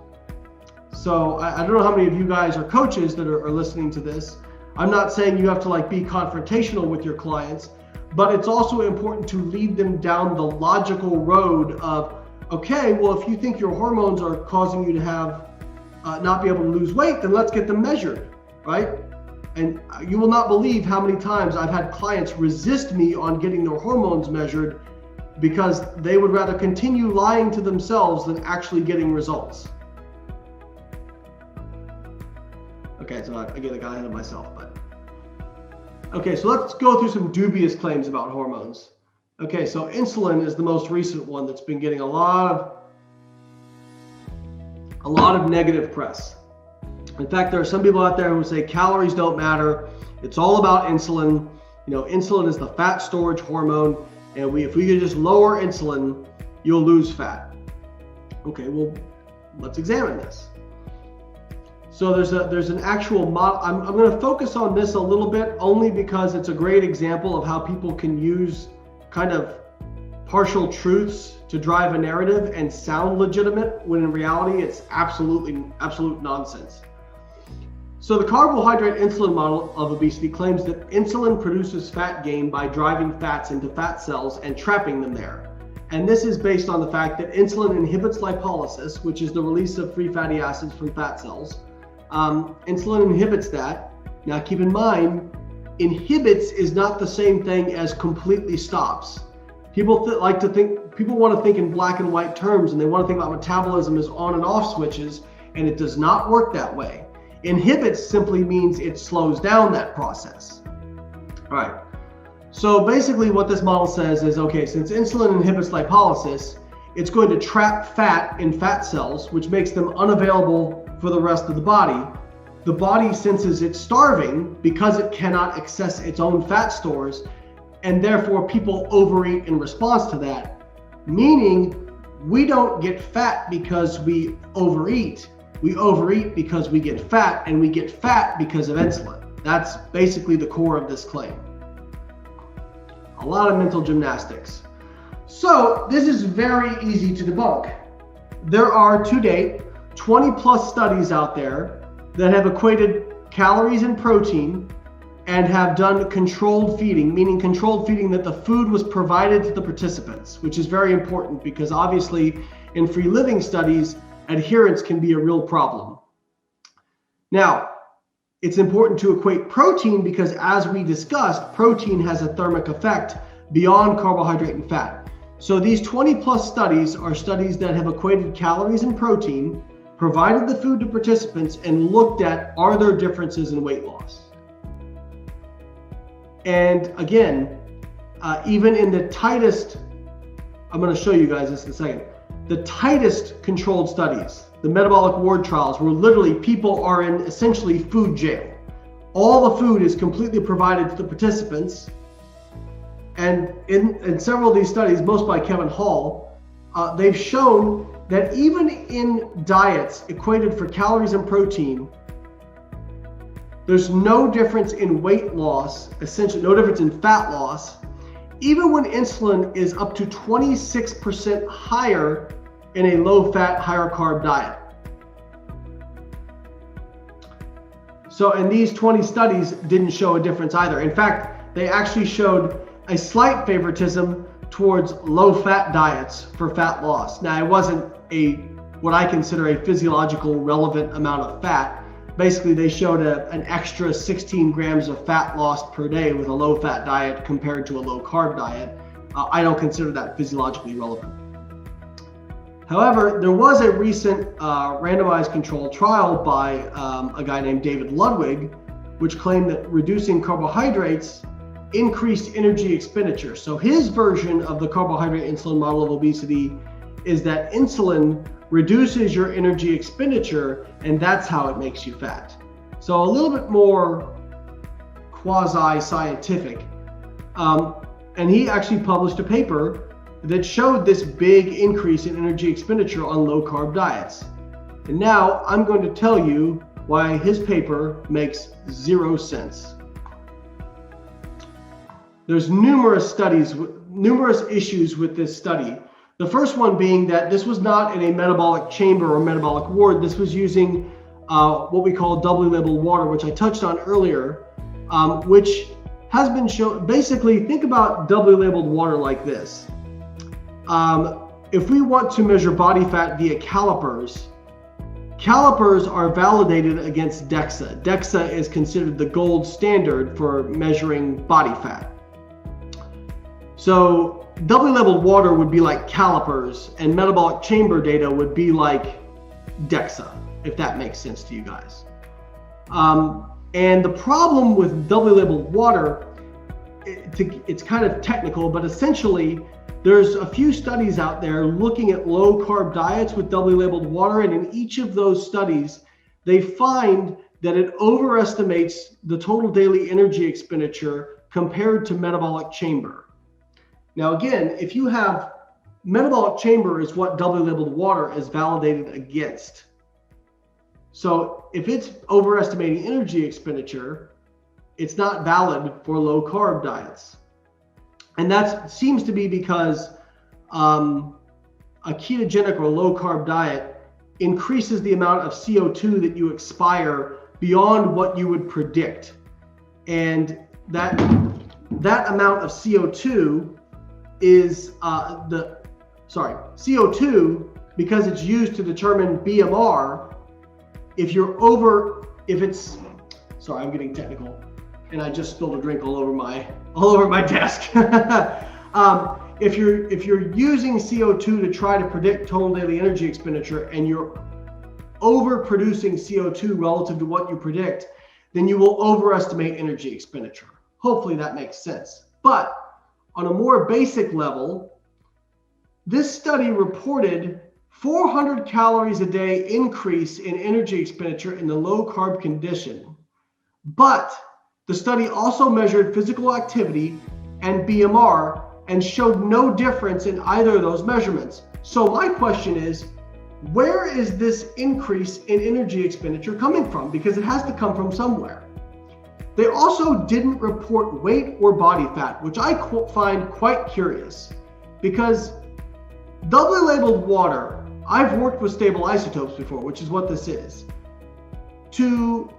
So I don't know how many of you guys are coaches that are listening to this. I'm not saying you have to be confrontational with your clients, but it's also important to lead them down the logical road of, okay, well, if you think your hormones are causing you to have not be able to lose weight, then let's get them measured, right? And you will not believe how many times I've had clients resist me on getting their hormones measured because they would rather continue lying to themselves than actually getting results. Okay, so again, I got ahead of myself, but. Okay, so let's go through some dubious claims about hormones. Okay, so insulin is the most recent one that's been getting a lot of negative press. In fact, there are some people out there who say calories don't matter. It's all about insulin. Insulin is the fat storage hormone, and if we could just lower insulin, you'll lose fat. Okay, well, let's examine this. So there's an actual model. I'm going to focus on this a little bit only because it's a great example of how people can use kind of partial truths to drive a narrative and sound legitimate when in reality it's absolute nonsense. So the carbohydrate insulin model of obesity claims that insulin produces fat gain by driving fats into fat cells and trapping them there. And this is based on the fact that insulin inhibits lipolysis, which is the release of free fatty acids from fat cells. Insulin inhibits that. Now keep in mind, inhibits is not the same thing as completely stops. People want to think in black and white terms, and they want to think about metabolism as on and off switches, and it does not work that way. Inhibits simply means it slows down that process. All right. So basically what this model says is, okay, since insulin inhibits lipolysis, it's going to trap fat in fat cells, which makes them unavailable for the rest of the body. The body senses it's starving because it cannot access its own fat stores, and therefore people overeat in response to that. Meaning, we don't get fat because we overeat. We overeat because we get fat, and we get fat because of insulin. That's basically the core of this claim. A lot of mental gymnastics. So this is very easy to debunk. There are to date 20 plus studies out there that have equated calories and protein and have done controlled feeding, meaning controlled feeding that the food was provided to the participants, which is very important because obviously in free living studies, adherence can be a real problem. Now, it's important to equate protein because as we discussed, protein has a thermic effect beyond carbohydrate and fat. So these 20 plus studies are studies that have equated calories and protein, provided the food to participants, and looked at are there differences in weight loss. And again, even in the tightest, I'm going to show you guys this in a second, the tightest controlled studies, the metabolic ward trials, where literally people are in essentially food jail. All the food is completely provided to the participants. And in several of these studies, most by Kevin Hall, they've shown that even in diets equated for calories and protein, there's no difference in weight loss, essentially no difference in fat loss, even when insulin is up to 26% higher in a low-fat, higher-carb diet. So, and these 20 studies didn't show a difference either. In fact, they actually showed a slight favoritism towards low-fat diets for fat loss. Now, it wasn't what I consider a physiological relevant amount of fat. Basically, they showed an extra 16 grams of fat lost per day with a low-fat diet compared to a low-carb diet. I don't consider that physiologically relevant. However, there was a recent randomized controlled trial by a guy named David Ludwig, which claimed that reducing carbohydrates increased energy expenditure. So his version of the carbohydrate insulin model of obesity is that insulin reduces your energy expenditure, and that's how it makes you fat. So a little bit more quasi-scientific. And he actually published a paper that showed this big increase in energy expenditure on low-carb diets. And now I'm going to tell you why his paper makes 0 sense. There's numerous issues with this study. The first one being that this was not in a metabolic chamber or metabolic ward. This was using what we call doubly labeled water, which I touched on earlier, which has been shown. Basically, think about doubly labeled water like this. If we want to measure body fat via calipers are validated against DEXA. DEXA is considered the gold standard for measuring body fat. So doubly labeled water would be like calipers, and metabolic chamber data would be like DEXA, if that makes sense to you guys. And the problem with doubly labeled water, it's kind of technical, but essentially there's a few studies out there looking at low carb diets with doubly labeled water, and in each of those studies, they find that it overestimates the total daily energy expenditure compared to metabolic chamber. Now again, if you have metabolic chamber is what doubly labeled water is validated against. So if it's overestimating energy expenditure, it's not valid for low carb diets. And that seems to be because a ketogenic or low carb diet increases the amount of CO2 that you expire beyond what you would predict. And that amount of CO2 is CO2, because it's used to determine BMR. I'm getting technical, and I just spilled a drink all over my desk. If you're using CO2 to try to predict total daily energy expenditure, and you're overproducing CO2 relative to what you predict, then you will overestimate energy expenditure. Hopefully that makes sense. But on a more basic level, this study reported 400 calories a day increase in energy expenditure in the low carb condition. But the study also measured physical activity and BMR and showed no difference in either of those measurements. So my question is, where is this increase in energy expenditure coming from? Because it has to come from somewhere. They also didn't report weight or body fat, which I find quite curious, because doubly labeled water, I've worked with stable isotopes before, which is what this is. To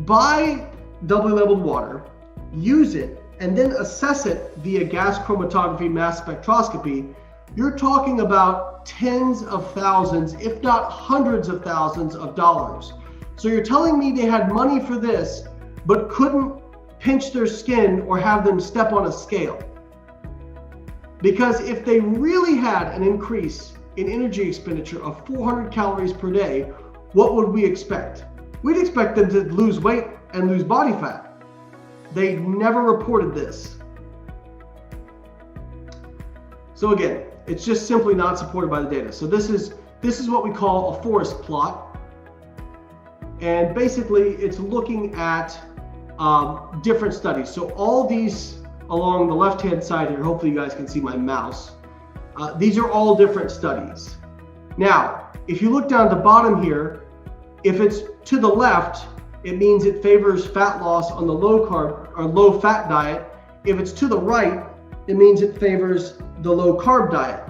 buy doubly labeled water, use it, and then assess it via gas chromatography mass spectroscopy, you're talking about tens of thousands, if not hundreds of thousands of dollars. So you're telling me they had money for this, but couldn't pinch their skin or have them step on a scale? Because if they really had an increase in energy expenditure of 400 calories per day, what would we expect? We'd expect them to lose weight and lose body fat. They never reported this. So again, it's just simply not supported by the data. So this is what we call a forest plot. And basically it's looking at different studies. So all these along the left-hand side here, hopefully you guys can see my mouse. These are all different studies. Now, if you look down at the bottom here, if it's to the left, it means it favors fat loss on the low carb or low fat diet. If it's to the right, it means it favors the low carb diet.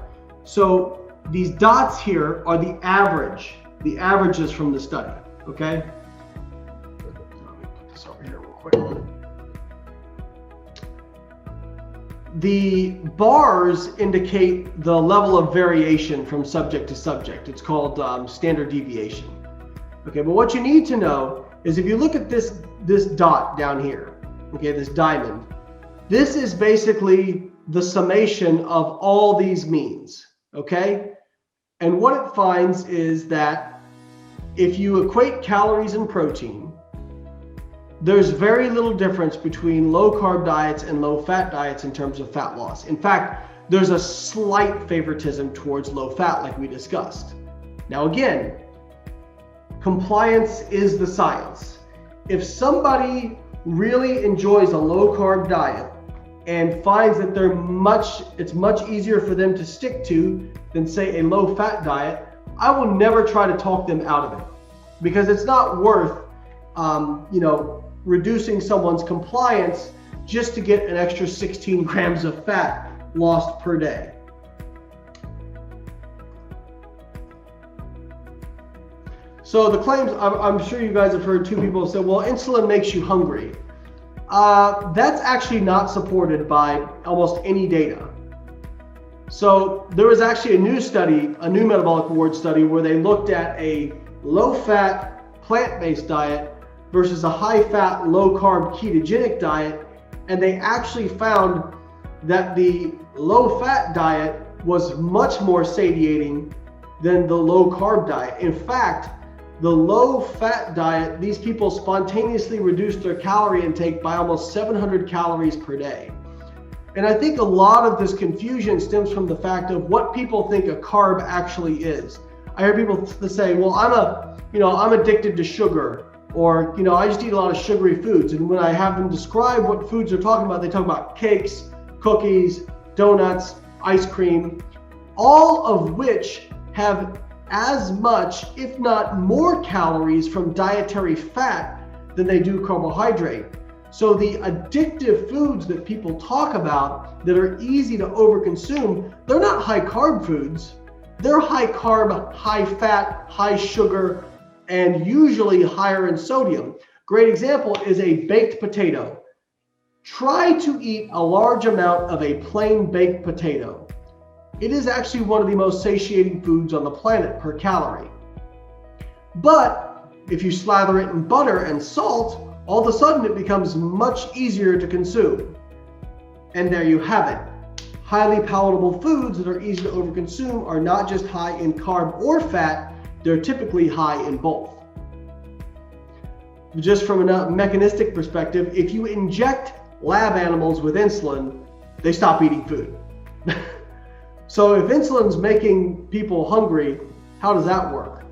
So these dots here are the averages from the study, okay? Let me put this over here real quick. The bars indicate the level of variation from subject to subject. It's called standard deviation. Okay, but what you need to know is if you look at this dot down here, okay, this diamond, this is basically the summation of all these means, okay? And what it finds is that if you equate calories and protein, there's very little difference between low carb diets and low fat diets in terms of fat loss. In fact, there's a slight favoritism towards low fat like we discussed. Now again, compliance is the science. if somebody really enjoys a low carb diet and finds that it's much easier for them to stick to than say a low fat diet, I will never try to talk them out of it, because it's not worth reducing someone's compliance just to get an extra 16 grams of fat lost per day. So the claims, I'm sure you guys have heard two people say, well, insulin makes you hungry. That's actually not supported by almost any data. So there was actually a new metabolic reward study, where they looked at a low-fat plant-based diet versus a high-fat, low-carb ketogenic diet, and they actually found that the low-fat diet was much more satiating than the low-carb diet. In fact, the low-fat diet, these people spontaneously reduced their calorie intake by almost 700 calories per day. And I think a lot of this confusion stems from the fact of what people think a carb actually is. I hear people say, well, I'm addicted to sugar, or, I just eat a lot of sugary foods. And when I have them describe what foods they're talking about, they talk about cakes, cookies, donuts, ice cream, all of which have as much, if not more, calories from dietary fat than they do carbohydrate. So the addictive foods that people talk about that are easy to overconsume, they're not high carb foods. They're high carb, high fat, high sugar, and usually higher in sodium. Great example is a baked potato. Try to eat a large amount of a plain baked potato. It is actually one of the most satiating foods on the planet per calorie. But if you slather it in butter and salt, all of a sudden it becomes much easier to consume. And there you have it. Highly palatable foods that are easy to overconsume are not just high in carb or fat, they're typically high in both. Just from a mechanistic perspective, if you inject lab animals with insulin, they stop eating food. So if insulin's making people hungry, how does that work?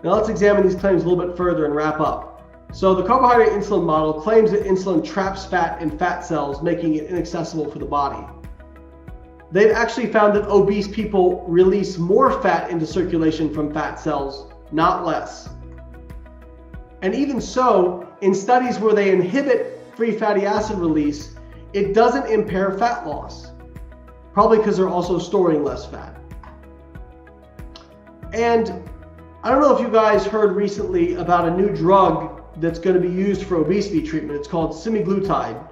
Now let's examine these claims a little bit further and wrap up. So the carbohydrate insulin model claims that insulin traps fat in fat cells, making it inaccessible for the body. They've actually found that obese people release more fat into circulation from fat cells, not less. And even so, in studies where they inhibit free fatty acid release, it doesn't impair fat loss, probably because they're also storing less fat. And I don't know if you guys heard recently about a new drug that's going to be used for obesity treatment. It's called semaglutide.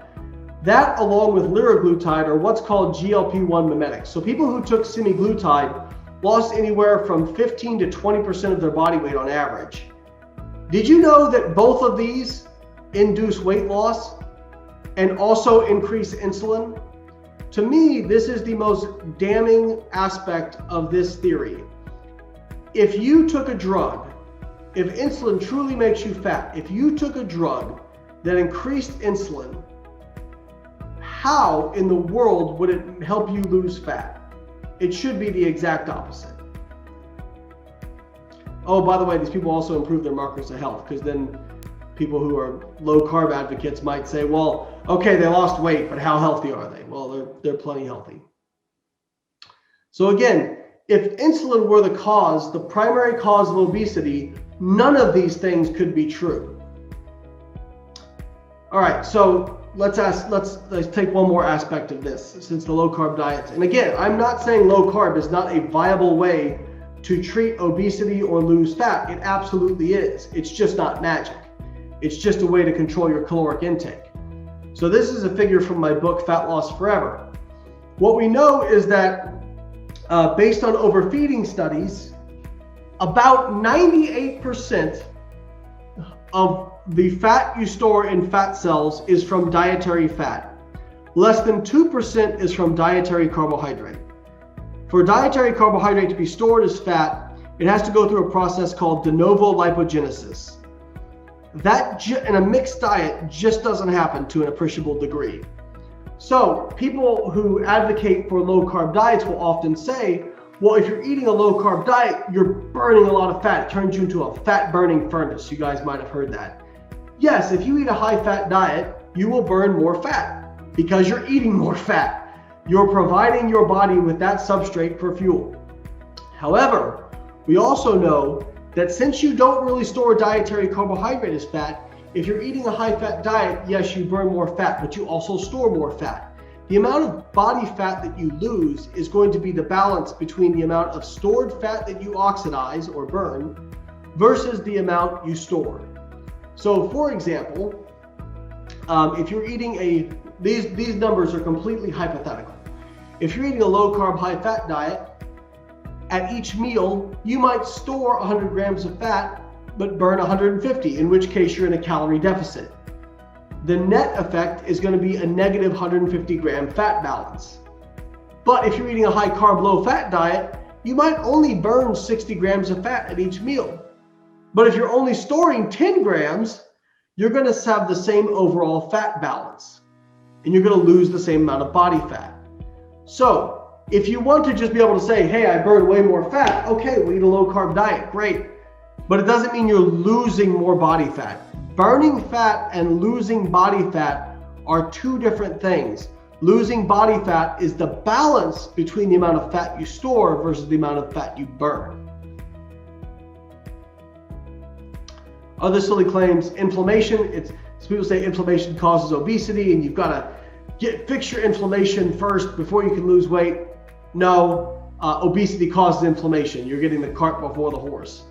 That, along with liraglutide, are what's called GLP-1 mimetics. So people who took semaglutide lost anywhere from 15 to 20% of their body weight on average. Did you know that both of these induce weight loss and also increase insulin? To me, this is the most damning aspect of this theory. If you took a drug, if insulin truly makes you fat, if you took a drug that increased insulin, how in the world would it help you lose fat? It should be the exact opposite. Oh, by the way, these people also improve their markers of health, because then people who are low carb advocates might say, well, okay, they lost weight, but how healthy are they? Well, they're plenty healthy. So again, if insulin were the primary cause of obesity, none of these things could be true. All right, so let's take one more aspect of this, since the low carb diets. And again, I'm not saying low carb is not a viable way to treat obesity or lose fat. It absolutely is. It's just not magic. It's just a way to control your caloric intake. So this is a figure from my book, Fat Loss Forever. What we know is that based on overfeeding studies, about 98% of the fat you store in fat cells is from dietary fat. Less than 2% is from dietary carbohydrate. For dietary carbohydrate to be stored as fat, it has to go through a process called de novo lipogenesis. That in a mixed diet just doesn't happen to an appreciable degree. So people who advocate for low carb diets will often say, Well, if you're eating a low carb diet, you're burning a lot of fat. It turns you into a fat burning furnace. You guys might have heard that. Yes, if you eat a high fat diet, you will burn more fat because you're eating more fat. You're providing your body with that substrate for fuel. However, we also know that since you don't really store dietary carbohydrate as fat, if you're eating a high fat diet, yes, you burn more fat, but you also store more fat. The amount of body fat that you lose is going to be the balance between the amount of stored fat that you oxidize or burn versus the amount you store. So for example, if you're eating these numbers are completely hypothetical. If you're eating a low carb, high fat diet, at each meal, you might store 100 grams of fat, but burn 150, in which case you're in a calorie deficit. The net effect is going to be a negative 150 gram fat balance. But if you're eating a high carb, low fat diet, you might only burn 60 grams of fat at each meal. But if you're only storing 10 grams, you're going to have the same overall fat balance, and you're going to lose the same amount of body fat. So if you want to just be able to say, hey, I burn way more fat, okay, we'll eat a low carb diet, great. But it doesn't mean you're losing more body fat. Burning fat and losing body fat are two different things. Losing body fat is the balance between the amount of fat you store versus the amount of fat you burn. Other silly claims, inflammation. So people say inflammation causes obesity and you've got to fix your inflammation first before you can lose weight. No, obesity causes inflammation. You're getting the cart before the horse.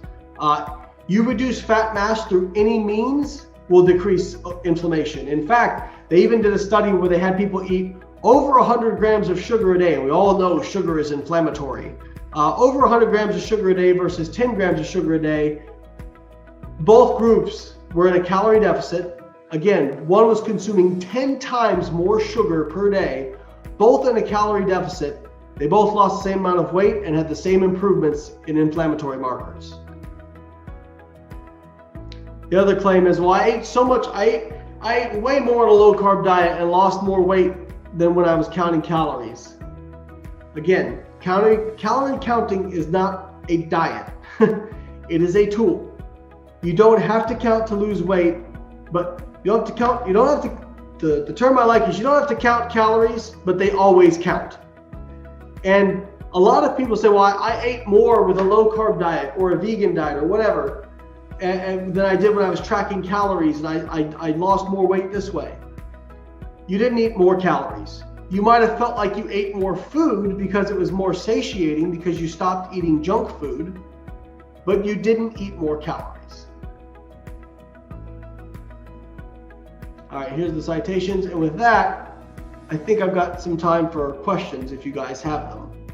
You reduce fat mass through any means will decrease inflammation. In fact, they even did a study where they had people eat over 100 grams of sugar a day. And we all know sugar is inflammatory. Over 100 grams of sugar a day versus 10 grams of sugar a day. Both groups were in a calorie deficit. Again, one was consuming 10 times more sugar per day, both in a calorie deficit. They both lost the same amount of weight and had the same improvements in inflammatory markers. The other claim is, well, I ate so much, I ate way more on a low carb diet and lost more weight than when I was counting calories. Again, calorie counting is not a diet. It is a tool. You don't have to count to lose weight, but you don't have to count, the term I like is you don't have to count calories, but they always count. And a lot of people say, well, I ate more with a low carb diet or a vegan diet or whatever and than I did when I was tracking calories, and I lost more weight this way. You didn't eat more calories. You might have felt like you ate more food because it was more satiating because you stopped eating junk food, but you didn't eat more calories. All right, here's the citations. And with that, I think I've got some time for questions if you guys have them.